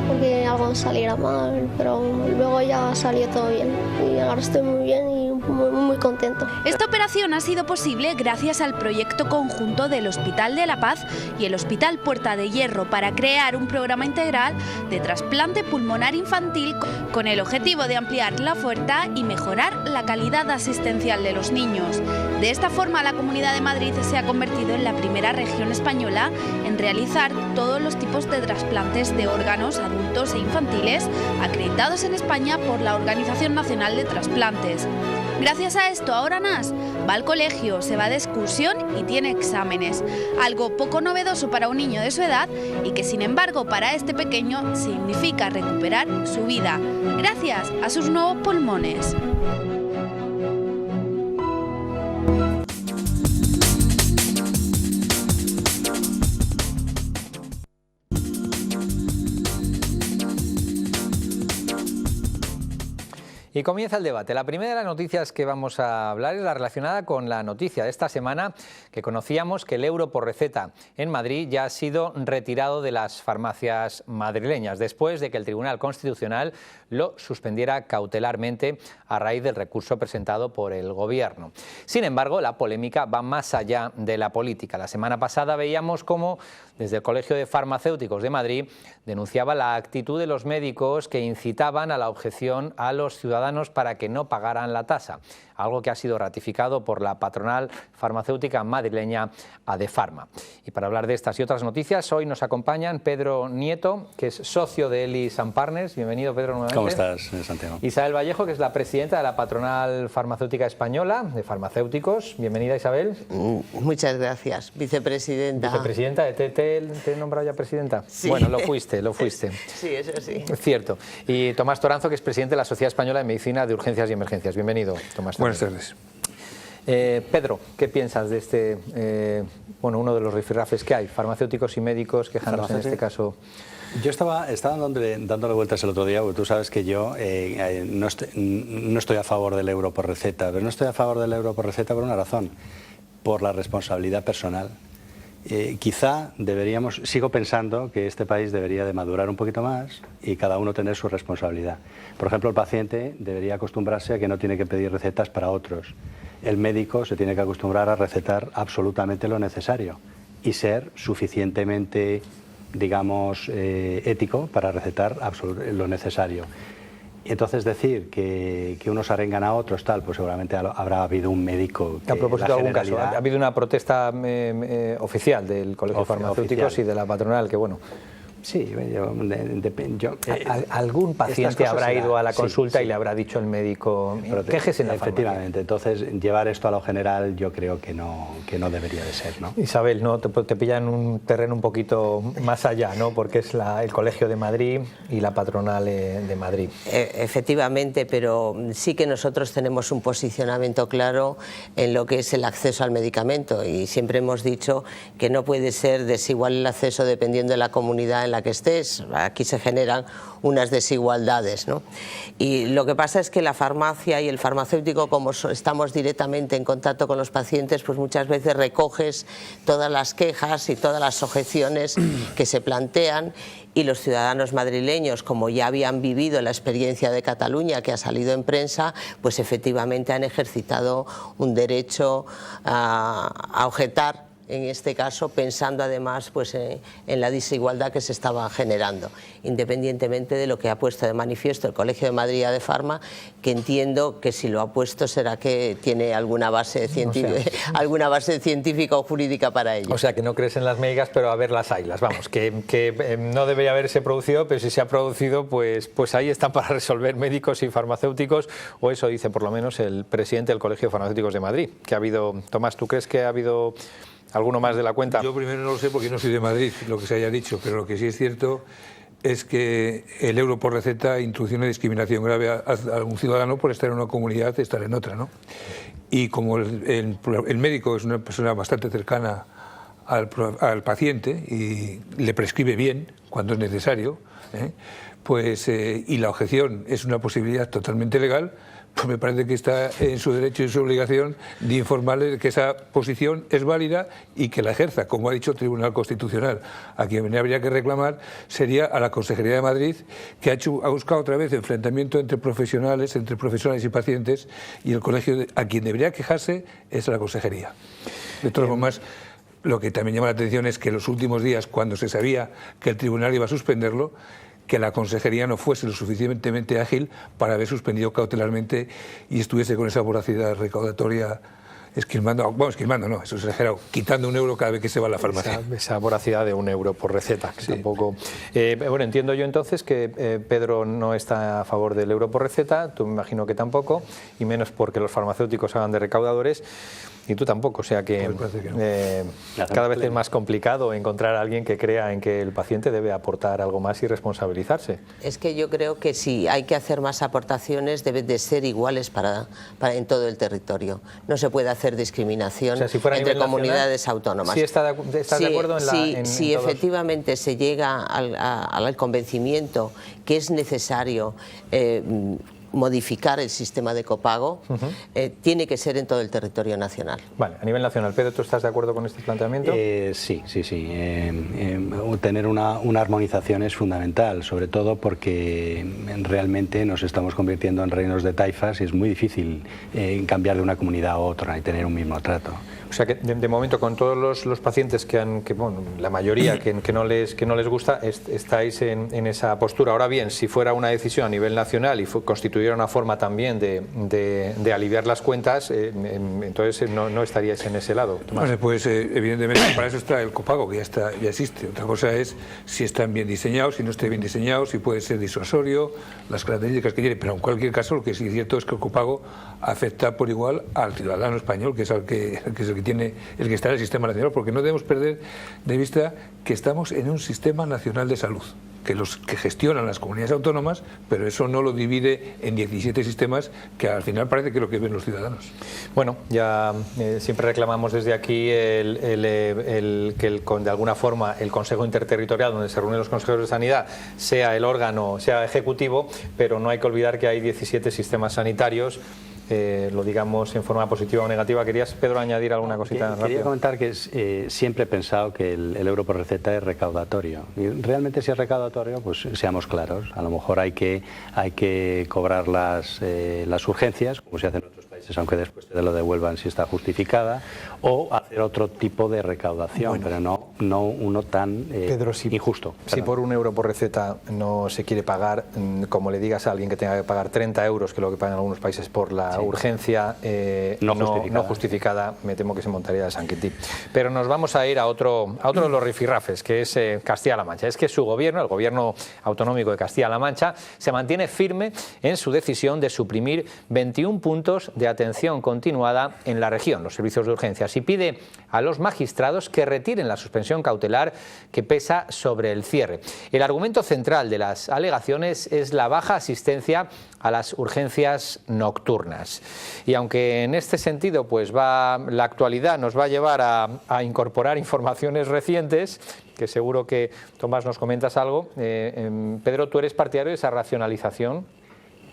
porque algo saliera mal, pero luego ya salió todo bien y ahora estoy muy bien y muy contento. Esta operación ha sido posible gracias al proyecto conjunto del Hospital de la Paz y el Hospital Puerta de Hierro para crear un programa integral de trasplante pulmonar infantil con el objetivo de ampliar la oferta y mejorar la calidad asistencial de los niños. De esta forma, la Comunidad de Madrid se ha convertido en la primera región española en realizar todos los tipos de trasplantes de órganos adultos e infantiles acreditados en España por la Organización Nacional de Trasplantes. Gracias a esto, ahora Nas va al colegio, se va de excursión y tiene exámenes. Algo poco novedoso para un niño de su edad y que, sin embargo, para este pequeño significa recuperar su vida, gracias a sus nuevos pulmones. Y comienza el debate. La primera de las noticias que vamos a hablar es la relacionada con la noticia de esta semana que conocíamos que el euro por receta en Madrid ya ha sido retirado de las farmacias madrileñas después de que el Tribunal Constitucional lo suspendiera cautelarmente a raíz del recurso presentado por el Gobierno. Sin embargo, la polémica va más allá de la política. La semana pasada veíamos cómo desde el Colegio de Farmacéuticos de Madrid denunciaba la actitud de los médicos que incitaban a la objeción a los ciudadanos para que no pagaran la tasa, algo que ha sido ratificado por la patronal farmacéutica madrileña Adefarma. Y para hablar de estas y otras noticias, hoy nos acompañan Pedro Nieto, que es socio de Elis & Partners. Bienvenido, Pedro, nuevamente. ¿Cómo estás, Santiago? Isabel Vallejo, que es la presidenta de la patronal farmacéutica española de farmacéuticos. Bienvenida, Isabel. Muchas gracias, vicepresidenta. Vicepresidenta, ¿te he nombrado ya presidenta? Sí. Bueno, lo fuiste. Sí, eso sí. Cierto. Y Tomás Toranzo, que es presidente de la Sociedad Española de Medicina de Urgencias y Emergencias. Bienvenido, Tomás. Buenas tardes. Pedro, ¿qué piensas de este, uno de los rifirrafes que hay? Farmacéuticos y médicos quejándose en este caso. Yo estaba dándole vueltas el otro día, porque tú sabes que yo no estoy a favor del euro por receta, pero no estoy a favor del euro por receta por una razón, por la responsabilidad personal. Quizá sigo pensando que este país debería de madurar un poquito más y cada uno tener su responsabilidad. Por ejemplo, el paciente debería acostumbrarse a que no tiene que pedir recetas para otros. El médico se tiene que acostumbrar a recetar absolutamente lo necesario y ser suficientemente, digamos, ético para recetar lo necesario. Entonces decir que unos arengan a otros, pues seguramente habrá habido un médico que... A propósito de algún caso, ha habido una protesta oficial del Colegio de Farmacéuticos y de la patronal, que bueno... Sí, algún paciente habrá ido a la consulta y le habrá dicho el médico, quéjese en la farmacia. Efectivamente, entonces llevar esto a lo general yo creo que no debería de ser, ¿no? Isabel, ¿no? Te pilla en un terreno un poquito más allá, ¿no? Porque es el Colegio de Madrid y la patronal de Madrid. Efectivamente, pero sí que nosotros tenemos un posicionamiento claro en lo que es el acceso al medicamento y siempre hemos dicho que no puede ser desigual el acceso dependiendo de la comunidad en la que estés. Aquí se generan unas desigualdades, ¿no? Y lo que pasa es que la farmacia y el farmacéutico, como estamos directamente en contacto con los pacientes, pues muchas veces recoges todas las quejas y todas las objeciones que se plantean, y los ciudadanos madrileños, como ya habían vivido la experiencia de Cataluña que ha salido en prensa, pues efectivamente han ejercitado un derecho a objetar, en este caso pensando además pues, en la desigualdad que se estaba generando, independientemente de lo que ha puesto de manifiesto el Colegio de Madrid Adefarma, que entiendo que si lo ha puesto será que tiene alguna base científica o jurídica para ello. O sea, que no crees en las médicas, pero a ver las haylas, vamos, que no debería haberse producido, pero si se ha producido, pues ahí están para resolver médicos y farmacéuticos, o eso dice por lo menos el presidente del Colegio de Farmacéuticos de Madrid, que ha habido... Tomás, ¿tú crees que ha habido alguno más de la cuenta? Yo primero no lo sé porque no soy de Madrid, lo que se haya dicho, pero lo que sí es cierto es que el euro por receta introduce una discriminación grave a un ciudadano por estar en una comunidad y estar en otra, ¿no? Y como el médico es una persona bastante cercana al paciente y le prescribe bien cuando es necesario, y la objeción es una posibilidad totalmente legal, pues me parece que está en su derecho y en su obligación de informarle de que esa posición es válida y que la ejerza, como ha dicho el Tribunal Constitucional. A quien habría que reclamar sería a la Consejería de Madrid, que ha buscado otra vez enfrentamiento entre profesionales y pacientes, y el colegio a quien debería quejarse es a la Consejería. De todas formas, lo que también llama la atención es que en los últimos días, cuando se sabía que el tribunal iba a suspenderlo, que la Consejería no fuese lo suficientemente ágil para haber suspendido cautelarmente y estuviese con esa voracidad recaudatoria esquilmando no, eso es exagerado, quitando 1 euro cada vez que se va a la farmacia. Esa voracidad de 1 euro por receta, que tampoco... bueno, entiendo yo entonces que Pedro no está a favor del euro por receta, tú me imagino que tampoco, y menos porque los farmacéuticos hagan de recaudadores, y tú tampoco, o sea que cada vez es más complicado encontrar a alguien que crea en que el paciente debe aportar algo más y responsabilizarse. Es que yo creo que si hay que hacer más aportaciones deben de ser iguales para en todo el territorio. No se puede hacer discriminación entre comunidades autónomas. ¿Sí estás de acuerdo en si efectivamente se llega al convencimiento que es necesario modificar el sistema de copago, tiene que ser en todo el territorio nacional. Vale, a nivel nacional. Pedro, ¿tú estás de acuerdo con este planteamiento? Sí. Tener una armonización es fundamental, sobre todo porque realmente nos estamos convirtiendo en reinos de taifas y es muy difícil cambiar de una comunidad a otra y tener un mismo trato. O sea que de momento con todos los pacientes bueno, la mayoría que no les gusta, estáis en esa postura. Ahora bien, si fuera una decisión a nivel nacional y constituyera una forma también de aliviar las cuentas, entonces no estaríais en ese lado. Bueno, pues evidentemente para eso está el copago, que ya existe. Otra cosa es si están bien diseñados, si no está bien diseñado, si puede ser disuasorio, las características que tiene. Pero en cualquier caso, lo que sí es cierto es que el copago afecta por igual al ciudadano español, que es el que está en el sistema nacional, porque no debemos perder de vista que estamos en un sistema nacional de salud, que los que gestionan las comunidades autónomas, pero eso no lo divide en 17 sistemas, que al final parece que es lo que ven los ciudadanos. Bueno, ya siempre reclamamos desde aquí que de alguna forma el Consejo Interterritorial, donde se reúnen los consejeros de sanidad, sea el órgano, sea ejecutivo, pero no hay que olvidar que hay 17 sistemas sanitarios. Lo digamos en forma positiva o negativa. ¿Querías, Pedro, añadir alguna cosita rápida? Quería comentar que siempre he pensado que el euro por receta es recaudatorio. Y realmente si es recaudatorio, pues seamos claros. A lo mejor hay que cobrar las urgencias, como se hace en otros países, aunque después te lo devuelvan si está justificada, o hacer otro tipo de recaudación, pero no uno tan Pedro, injusto. Si por 1 euro por receta no se quiere pagar, como le digas a alguien que tenga que pagar 30 euros, que es lo que pagan en algunos países por la urgencia no justificada, me temo que se montaría de San Quintín. Pero nos vamos a ir a otro de los rifirrafes, que es Castilla-La Mancha. Es que su gobierno, el gobierno autonómico de Castilla-La Mancha, se mantiene firme en su decisión de suprimir 21 puntos de atención continuada en la región, los servicios de urgencias, y pide a los magistrados que retiren la suspensión cautelar que pesa sobre el cierre. El argumento central de las alegaciones es la baja asistencia a las urgencias nocturnas. Y aunque en este sentido pues la actualidad nos va a llevar a incorporar informaciones recientes, que seguro que, Tomás, nos comentas algo, Pedro, ¿tú eres partidario de esa racionalización?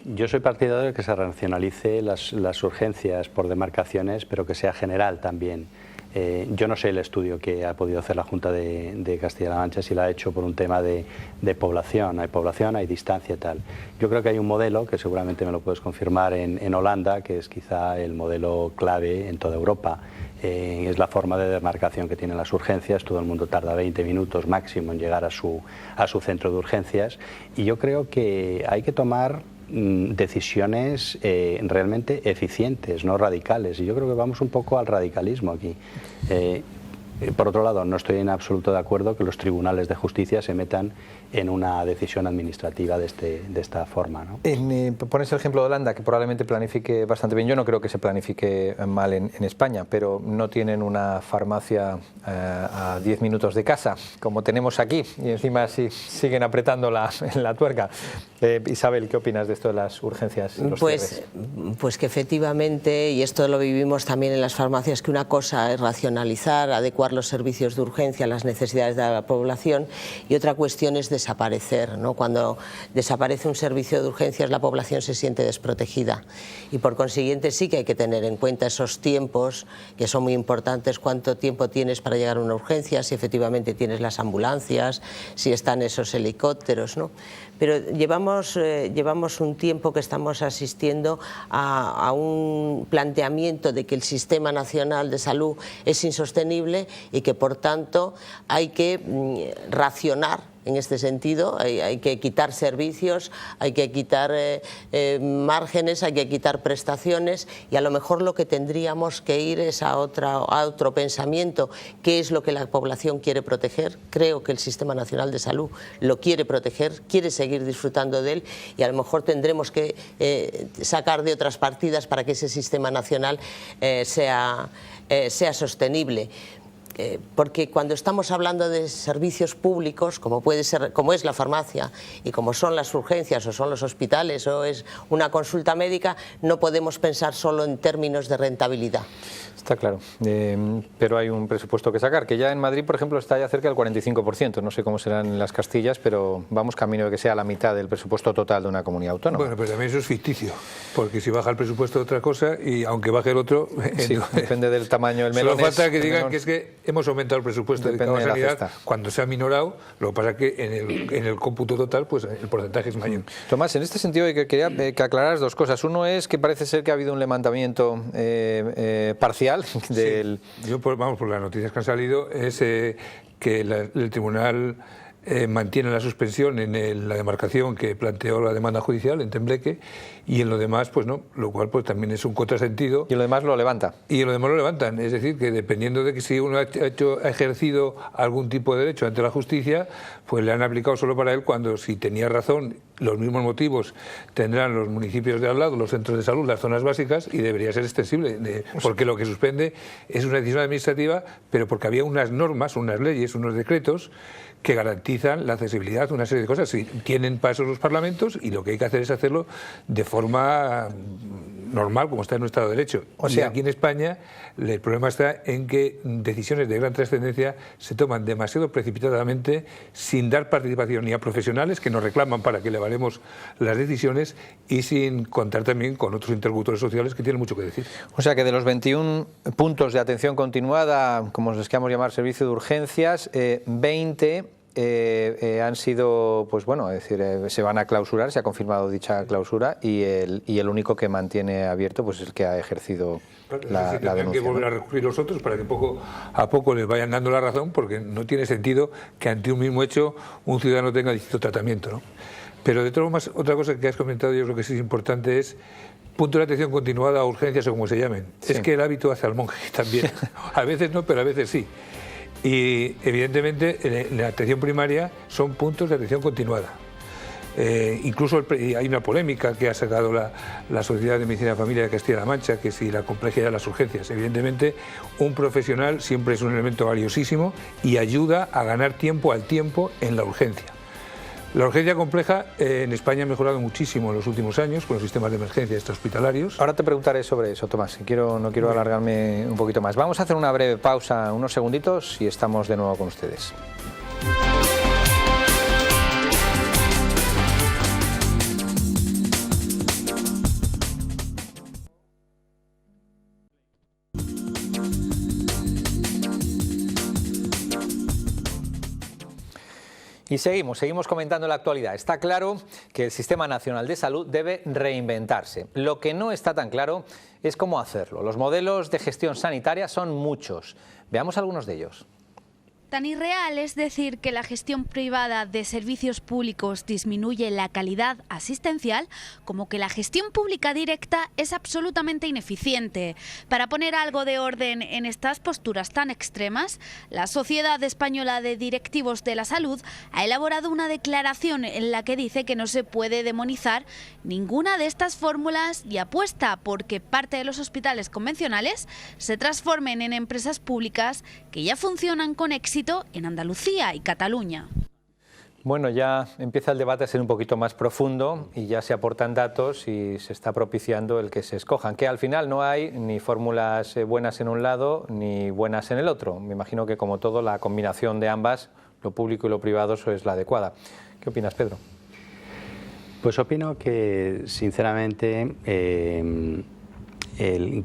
Yo soy partidario de que se racionalice las urgencias por demarcaciones, pero que sea general también. Yo no sé el estudio que ha podido hacer la Junta de Castilla-La Mancha, si lo ha hecho por un tema de población. Hay población, hay distancia y tal. Yo creo que hay un modelo, que seguramente me lo puedes confirmar, en Holanda, que es quizá el modelo clave en toda Europa. Es la forma de demarcación que tienen las urgencias. Todo el mundo tarda 20 minutos máximo en llegar a su centro de urgencias. Y yo creo que hay que tomar decisiones realmente eficientes, no radicales, y yo creo que vamos un poco al radicalismo aquí. Por otro lado, no estoy en absoluto de acuerdo que los tribunales de justicia se metan en una decisión administrativa de esta forma, ¿no? Pones el ejemplo de Holanda, que probablemente planifique bastante bien. Yo no creo que se planifique mal en España, pero no tienen una farmacia a 10 minutos de casa, como tenemos aquí, y encima siguen apretando la tuerca. Isabel, ¿qué opinas de esto de las urgencias? Pues que efectivamente, y esto lo vivimos también en las farmacias, que una cosa es racionalizar, adecuar los servicios de urgencia a las necesidades de la población, y otra cuestión es desaparecer, ¿no? Cuando desaparece un servicio de urgencias, la población se siente desprotegida, y por consiguiente sí que hay que tener en cuenta esos tiempos, que son muy importantes. Cuánto tiempo tienes para llegar a una urgencia, si efectivamente tienes las ambulancias, si están esos helicópteros, ¿no? Pero llevamos un tiempo que estamos asistiendo a un planteamiento de que el sistema nacional de salud es insostenible, y que por tanto hay que racionar. En este sentido, hay que quitar servicios, hay que quitar márgenes, hay que quitar prestaciones, y a lo mejor lo que tendríamos que ir es a otro pensamiento. ¿Qué es lo que la población quiere proteger? Creo que el Sistema Nacional de Salud lo quiere proteger, quiere seguir disfrutando de él, y a lo mejor tendremos que sacar de otras partidas para que ese sistema nacional sea sostenible. Porque cuando estamos hablando de servicios públicos, como es la farmacia y como son las urgencias o son los hospitales o es una consulta médica, no podemos pensar solo en términos de rentabilidad. Está claro, pero hay un presupuesto que sacar, que ya en Madrid, por ejemplo, está ya cerca del 45%, no sé cómo serán en las Castillas, pero vamos camino de que sea la mitad del presupuesto total de una comunidad autónoma. Bueno, pero también eso es ficticio, porque si baja el presupuesto de otra cosa, y aunque baje el otro... Sí, depende del tamaño del melón. Solo falta que digan que es que hemos aumentado el presupuesto de la sanidad cuando se ha minorado, lo que pasa es que en el cómputo total pues el porcentaje es mayor. Tomás, en este sentido quería que aclararas dos cosas. Uno es que parece ser que ha habido un levantamiento parcial del... Sí. Yo, por las noticias que han salido, es que el tribunal mantiene la suspensión en la demarcación que planteó la demanda judicial en Tembleque, y en lo demás pues no, lo cual pues también es un contrasentido. Y lo demás lo levanta. Y lo demás lo levantan, es decir, que dependiendo de que si uno ha ejercido algún tipo de derecho ante la justicia, pues le han aplicado solo para él, cuando si tenía razón, los mismos motivos tendrán los municipios de al lado, los centros de salud, las zonas básicas, y debería ser extensible, porque lo que suspende es una decisión administrativa, pero porque había unas normas, unas leyes, unos decretos que garantizan la accesibilidad, una serie de cosas. Sí, tienen pasos los parlamentos, y lo que hay que hacer es hacerlo de forma normal, como está en nuestro Estado de Derecho. O sea, aquí en España el problema está en que decisiones de gran trascendencia se toman demasiado precipitadamente, sin dar participación ni a profesionales que nos reclaman para que le valemos las decisiones, y sin contar también con otros interlocutores sociales que tienen mucho que decir. O sea que de los 21 puntos de atención continuada, como los queramos llamar, servicio de urgencias, 20 han sido, pues bueno, es decir, se van a clausurar, se ha confirmado dicha clausura, y el único que mantiene abierto pues es el que ha ejercido la denuncia. Tendrán que volver a recurrir los otros para que poco a poco les vayan dando la razón, porque no tiene sentido que ante un mismo hecho un ciudadano tenga distinto tratamiento, ¿no? Pero de todas formas, otra cosa que has comentado, yo creo que sí es importante, es punto de atención continuada a urgencias o como se llamen. Sí. Es que el hábito hace al monje también. A veces no, pero a veces sí. Y evidentemente en la atención primaria son puntos de atención continuada. Incluso hay una polémica que ha sacado la Sociedad de Medicina de Familia de Castilla-La Mancha, que si la complejidad de las urgencias. Evidentemente un profesional siempre es un elemento valiosísimo y ayuda a ganar tiempo al tiempo en la urgencia. La urgencia compleja en España ha mejorado muchísimo en los últimos años con los sistemas de emergencia extrahospitalarios. Ahora te preguntaré sobre eso, Tomás. No quiero alargarme un poquito más. Vamos a hacer una breve pausa, unos segunditos, y estamos de nuevo con ustedes. Y seguimos comentando la actualidad. Está claro que el Sistema Nacional de Salud debe reinventarse. Lo que no está tan claro es cómo hacerlo. Los modelos de gestión sanitaria son muchos. Veamos algunos de ellos. Tan irreal es decir que la gestión privada de servicios públicos disminuye la calidad asistencial como que la gestión pública directa es absolutamente ineficiente. Para poner algo de orden en estas posturas tan extremas, la Sociedad Española de Directivos de la Salud ha elaborado una declaración en la que dice que no se puede demonizar ninguna de estas fórmulas y apuesta por que parte de los hospitales convencionales se transformen en empresas públicas que ya funcionan con éxito en Andalucía y Cataluña. Bueno, ya empieza el debate a ser un poquito más profundo y ya se aportan datos y se está propiciando el que se escojan, que al final no hay ni fórmulas buenas en un lado ni buenas en el otro. Me imagino que, como todo, la combinación de ambas, lo público y lo privado, eso es la adecuada. ¿Qué opinas, Pedro? Pues opino que, sinceramente,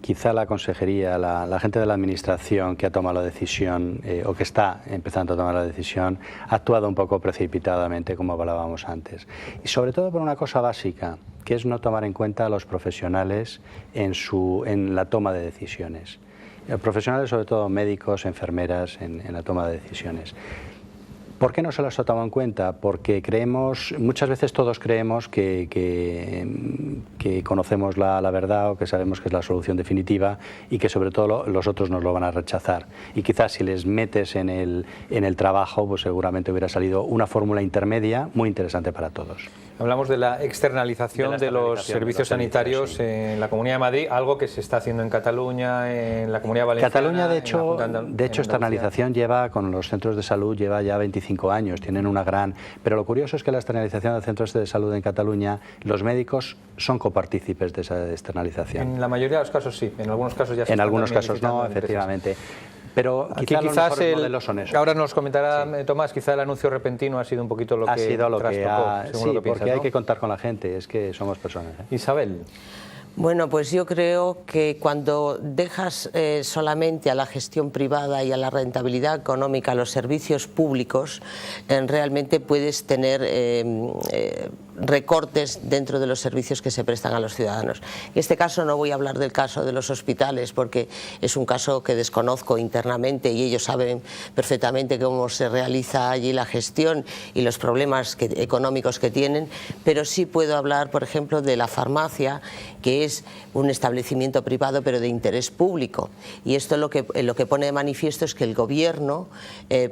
quizá la consejería, la gente de la administración que ha tomado la decisión o que está empezando a tomar la decisión ha actuado un poco precipitadamente, como hablábamos antes, y sobre todo por una cosa básica, que es no tomar en cuenta a los profesionales en la toma de decisiones. profesionales, sobre todo médicos, enfermeras, en la toma de decisiones. ¿Por qué no se las ha tomado en cuenta? Porque creemos, muchas veces todos creemos que conocemos la verdad o que sabemos que es la solución definitiva y que sobre todo los otros nos lo van a rechazar. Y quizás si les metes en el trabajo, pues seguramente hubiera salido una fórmula intermedia muy interesante para todos. Hablamos de la externalización de los servicios sanitarios, sí, en la Comunidad de Madrid, algo que se está haciendo en Cataluña, en la Comunidad Valenciana. Cataluña, de hecho, externalización lleva, con los centros de salud, lleva ya 25 años, tienen una gran... Pero lo curioso es que la externalización de centros de salud en Cataluña, los médicos son copartícipes de esa externalización. En la mayoría de los casos sí, en algunos casos ya se En algunos casos no, efectivamente. Pero aquí quizás ahora nos comentará Tomás, quizá el anuncio repentino ha sido un poquito lo que trastocó, según lo que piensas, porque ¿no? hay que contar con la gente, es que somos personas. Isabel. Bueno, pues yo creo que cuando dejas solamente a la gestión privada y a la rentabilidad económica los servicios públicos, realmente puedes tener recortes dentro de los servicios que se prestan a los ciudadanos. En este caso no voy a hablar del caso de los hospitales porque es un caso que desconozco internamente y ellos saben perfectamente cómo se realiza allí la gestión y los problemas económicos que tienen, pero sí puedo hablar, por ejemplo, de la farmacia, que es un establecimiento privado pero de interés público, y esto lo que pone de manifiesto es que el gobierno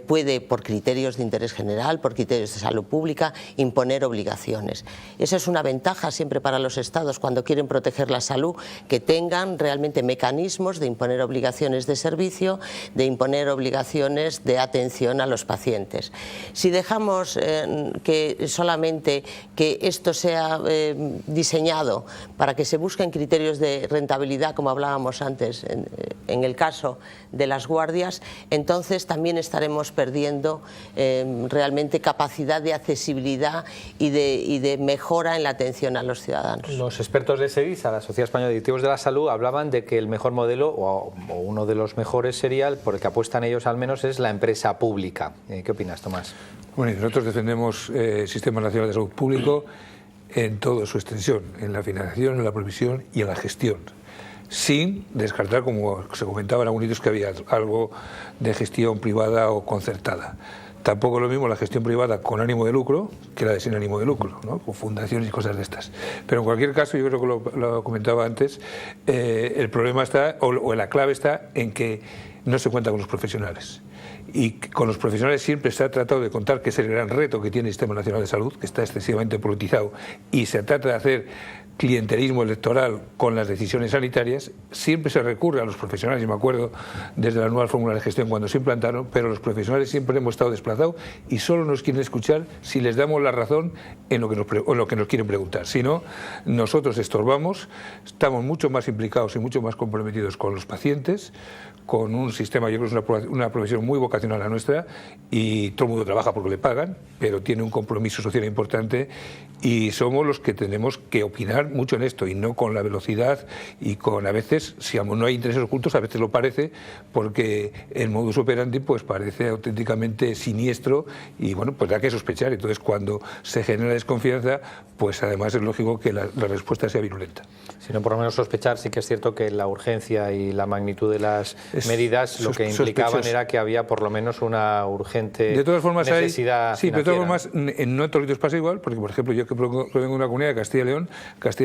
puede, por criterios de interés general, por criterios de salud pública, imponer obligaciones. Esa es una ventaja siempre para los estados cuando quieren proteger la salud, que tengan realmente mecanismos de imponer obligaciones de servicio, de imponer obligaciones de atención a los pacientes. Si dejamos solamente que esto sea diseñado para que se busquen criterios de rentabilidad, como hablábamos antes en el caso de las guardias, entonces también estaremos perdiendo realmente capacidad de accesibilidad y de mejora en la atención a los ciudadanos. Los expertos de SEDISA, la Sociedad Española de Directivos de la Salud, hablaban de que el mejor modelo, o uno de los mejores sería, por el que apuestan ellos al menos, es la empresa pública. ¿Qué opinas, Tomás? Bueno, nosotros defendemos el Sistema Nacional de Salud Público en toda su extensión, en la financiación, en la provisión y en la gestión, sin descartar, como se comentaba en algunos sitios, que había algo de gestión privada o concertada. Tampoco es lo mismo la gestión privada con ánimo de lucro que la de sin ánimo de lucro, ¿no? Con fundaciones y cosas de estas. Pero en cualquier caso, yo creo que lo comentaba antes, el problema está, o la clave está en que no se cuenta con los profesionales. Y con los profesionales siempre se ha tratado de contar, que es el gran reto que tiene el Sistema Nacional de Salud, que está excesivamente politizado, y se trata de hacer clientelismo electoral con las decisiones sanitarias. Siempre se recurre a los profesionales, yo me acuerdo desde la nueva fórmula de gestión cuando se implantaron, pero los profesionales siempre hemos estado desplazados y solo nos quieren escuchar si les damos la razón en lo que nos quieren preguntar. Si no, nosotros estorbamos, estamos mucho más implicados y mucho más comprometidos con los pacientes, con un sistema, yo creo que es una profesión muy vocacional la nuestra, y todo el mundo trabaja porque le pagan, pero tiene un compromiso social importante, y somos los que tenemos que opinar mucho en esto, y no con la velocidad y con, a veces, si no hay intereses ocultos, a veces lo parece, porque el modus operandi pues parece auténticamente siniestro, y bueno, pues da que sospechar. Entonces, cuando se genera desconfianza, pues además es lógico que la respuesta sea virulenta. Si no, por lo menos sospechar, sí que es cierto que la urgencia y la magnitud de las medidas lo que implicaban era que había por lo menos una urgente necesidad sí, pero de todas formas, no en todos los sitios pasa igual, porque por ejemplo yo que provengo de una comunidad de Castilla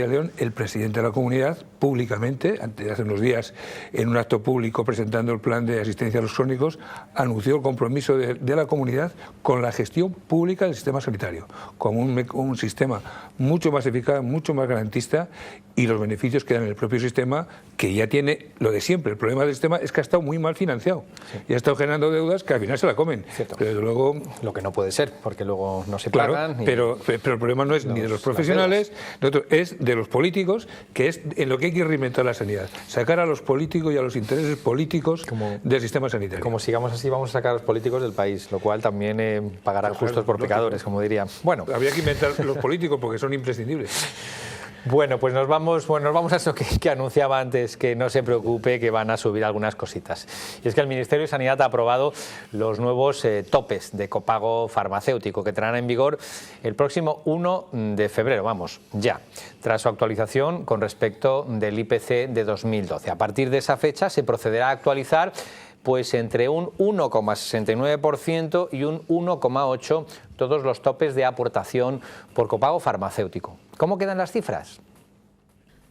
y León, el presidente de la comunidad públicamente, hace unos días, en un acto público presentando el plan de asistencia a los crónicos, anunció el compromiso de la comunidad con la gestión pública del sistema sanitario, como un sistema mucho más eficaz, mucho más garantista, y los beneficios que dan en el propio sistema, que ya tiene lo de siempre. El problema del sistema es que ha estado muy mal financiado, y ha estado generando deudas que al final se la comen. Cierto. Pero desde luego, lo que no puede ser, porque luego no se claro, pagan. Pero el problema no es ni de los profesionales, es de los políticos, que es en lo que hay que reinventar la sanidad. Sacar a los políticos y a los intereses políticos del sistema sanitario. Como sigamos así, vamos a sacar a los políticos del país, lo cual también pagará justos por pecadores, como diría. Bueno, habría que inventar los políticos porque son imprescindibles. Bueno, pues nos vamos a eso que anunciaba antes, que no se preocupe, que van a subir algunas cositas. Y es que el Ministerio de Sanidad ha aprobado los nuevos topes de copago farmacéutico que entrarán en vigor el próximo 1 de febrero, vamos, ya, tras su actualización con respecto del IPC de 2012. A partir de esa fecha se procederá a actualizar pues entre un 1,69% y un 1,8% todos los topes de aportación por copago farmacéutico. ¿Cómo quedan las cifras?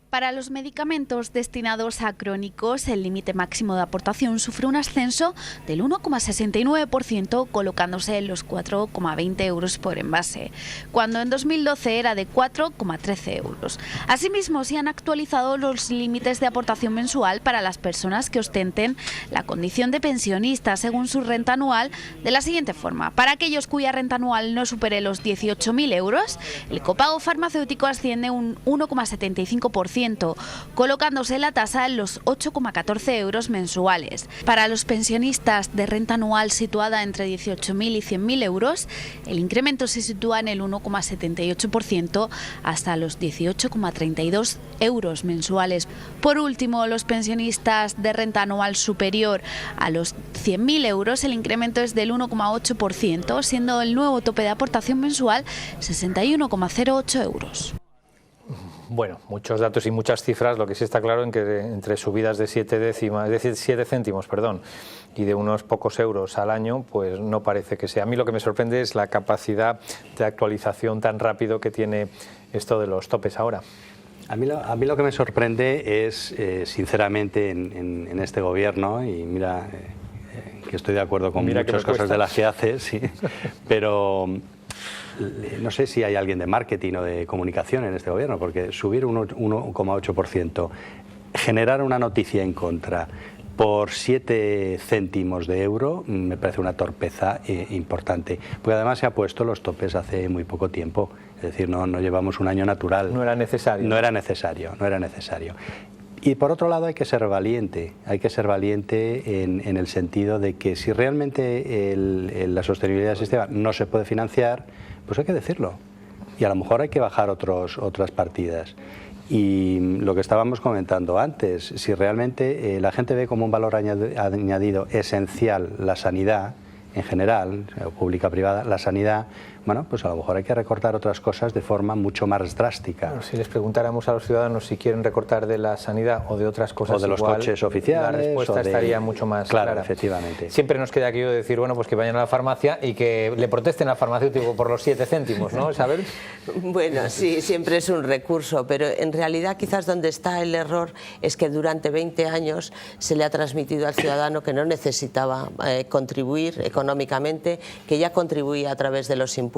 Para los medicamentos destinados a crónicos, el límite máximo de aportación sufre un ascenso del 1,69%, colocándose en los 4,20 euros por envase, cuando en 2012 era de 4,13 euros. Asimismo, se han actualizado los límites de aportación mensual para las personas que ostenten la condición de pensionista según su renta anual de la siguiente forma. Para aquellos cuya renta anual no supere los 18.000 euros, el copago farmacéutico asciende un 1,75%, colocándose la tasa en los 8,14 euros mensuales. Para los pensionistas de renta anual situada entre 18.000 y 100.000 euros, el incremento se sitúa en el 1,78% hasta los 18,32 euros mensuales. Por último, los pensionistas de renta anual superior a los 100.000 euros, el incremento es del 1,8%, siendo el nuevo tope de aportación mensual 61,08 euros. Bueno, muchos datos y muchas cifras. Lo que sí está claro en que entre subidas de 7 céntimos, y de unos pocos euros al año, pues no parece que sea. A mí lo que me sorprende es la capacidad de actualización tan rápido que tiene esto de los topes ahora. A mí lo que me sorprende es, sinceramente, en este gobierno, y mira que estoy de acuerdo con muchas cosas de las que hace, sí, pero no sé si hay alguien de marketing o de comunicación en este gobierno, porque subir un 1,8%, generar una noticia en contra por 7 céntimos de euro, me parece una torpeza importante, porque además se ha puesto los topes hace muy poco tiempo, es decir, no llevamos un año natural. No era necesario. No era necesario. Y por otro lado hay que ser valiente en el sentido de que si realmente la sostenibilidad del sistema no se puede financiar, pues hay que decirlo. Y a lo mejor hay que bajar otras partidas. Y lo que estábamos comentando antes, si realmente la gente ve como un valor añadido esencial la sanidad, en general, pública, privada, la sanidad, bueno, pues a lo mejor hay que recortar otras cosas de forma mucho más drástica. Bueno, si les preguntáramos a los ciudadanos si quieren recortar de la sanidad o de otras cosas, o de los coches oficiales, la respuesta estaría mucho más clara. Efectivamente. Siempre nos queda aquello de decir, bueno, pues que vayan a la farmacia y que le protesten al farmacéutico por los 7 céntimos, ¿no, Isabel? Bueno, sí, siempre es un recurso, pero en realidad quizás donde está el error es que durante 20 años se le ha transmitido al ciudadano que no necesitaba contribuir económicamente, que ya contribuía a través de los impuestos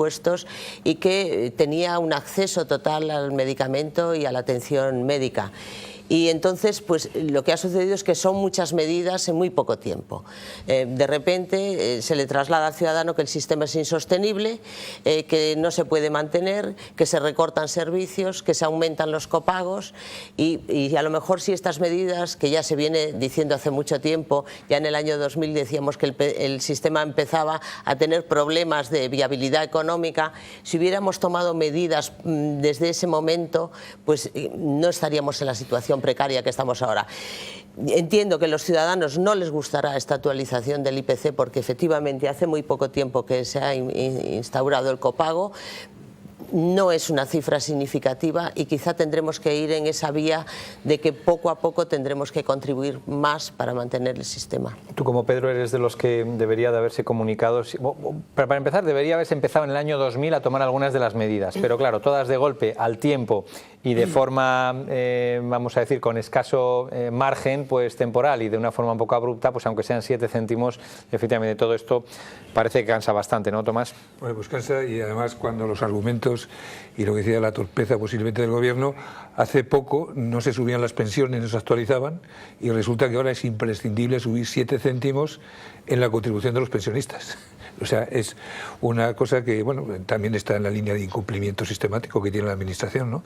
y que tenía un acceso total al medicamento y a la atención médica. Y entonces, pues lo que ha sucedido es que son muchas medidas en muy poco tiempo. De repente se le traslada al ciudadano que el sistema es insostenible, que no se puede mantener, que se recortan servicios, que se aumentan los copagos y a lo mejor si estas medidas, que ya se viene diciendo hace mucho tiempo, ya en el año 2000 decíamos que el sistema empezaba a tener problemas de viabilidad económica, si hubiéramos tomado medidas desde ese momento, pues no estaríamos en la situación precaria que estamos ahora. Entiendo que a los ciudadanos no les gustará esta actualización del IPC porque efectivamente hace muy poco tiempo que se ha instaurado el copago. No es una cifra significativa y quizá tendremos que ir en esa vía de que poco a poco tendremos que contribuir más para mantener el sistema. Tú como Pedro eres de los que debería de haberse comunicado, para empezar debería haberse empezado en el año 2000 a tomar algunas de las medidas, pero claro, todas de golpe, al tiempo y de forma, vamos a decir, con escaso margen pues temporal y de una forma un poco abrupta, pues aunque sean 7 céntimos, efectivamente todo esto parece que cansa bastante, ¿no, Tomás? Bueno, pues cansa y además cuando los argumentos y lo que decía la torpeza posiblemente del gobierno, hace poco no se subían las pensiones, no se actualizaban y resulta que ahora es imprescindible subir 7 céntimos en la contribución de los pensionistas. O sea, es una cosa que, bueno, también está en la línea de incumplimiento sistemático que tiene la Administración, ¿no?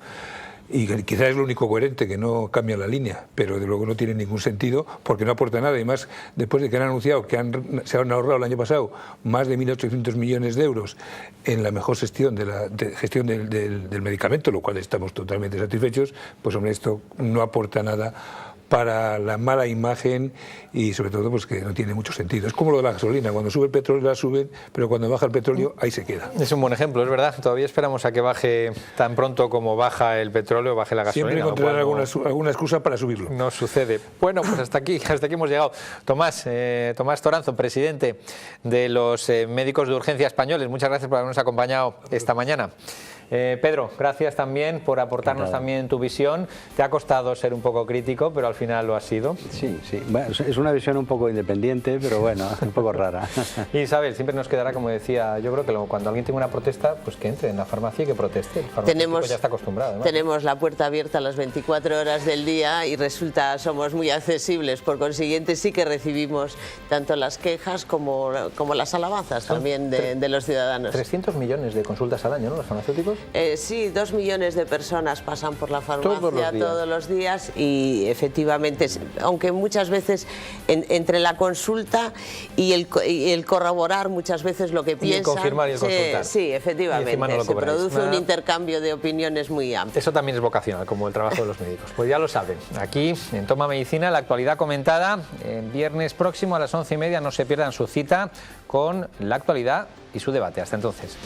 Y quizás es lo único coherente, que no cambia la línea, pero de luego no tiene ningún sentido porque no aporta nada. Y más después de que han anunciado que se han ahorrado el año pasado más de 1.800 millones de euros en la mejor gestión del medicamento, lo cual estamos totalmente satisfechos, pues hombre, esto no aporta nada para la mala imagen y sobre todo pues que no tiene mucho sentido. Es como lo de la gasolina, cuando sube el petróleo la suben, pero cuando baja el petróleo ahí se queda. Es un buen ejemplo, es verdad. Todavía esperamos a que baje tan pronto como baja el petróleo, baje la gasolina. Siempre encontrarán alguna excusa para subirlo. No sucede. Bueno, pues hasta aquí hemos llegado. Tomás Toranzo, presidente de los médicos de urgencia españoles, muchas gracias por habernos acompañado esta mañana. Pedro, gracias también por aportarnos también tu visión. Te ha costado ser un poco crítico, pero al final lo has sido. Sí, sí. Bueno, es una visión un poco independiente, pero bueno, un poco rara. Isabel, siempre nos quedará, como decía, yo creo que cuando alguien tenga una protesta, pues que entre en la farmacia y que proteste. El farmacéutico ya está acostumbrado. Además. Tenemos la puerta abierta las 24 horas del día y somos muy accesibles. Por consiguiente, sí que recibimos tanto las quejas como las alabanzas también de los ciudadanos. 300 millones de consultas al año, ¿no? Los farmacéuticos. Sí, 2 millones de personas pasan por la farmacia todos los días y efectivamente, aunque muchas veces entre la consulta y el corroborar muchas veces lo que piensan... Y el confirmar y el consultar. Sí, efectivamente, no se produce un intercambio de opiniones muy amplio. Eso también es vocacional, como el trabajo de los médicos. Pues ya lo saben, aquí en Toma Medicina, la actualidad comentada, el viernes próximo a las 11:30, no se pierdan su cita con la actualidad y su debate. Hasta entonces.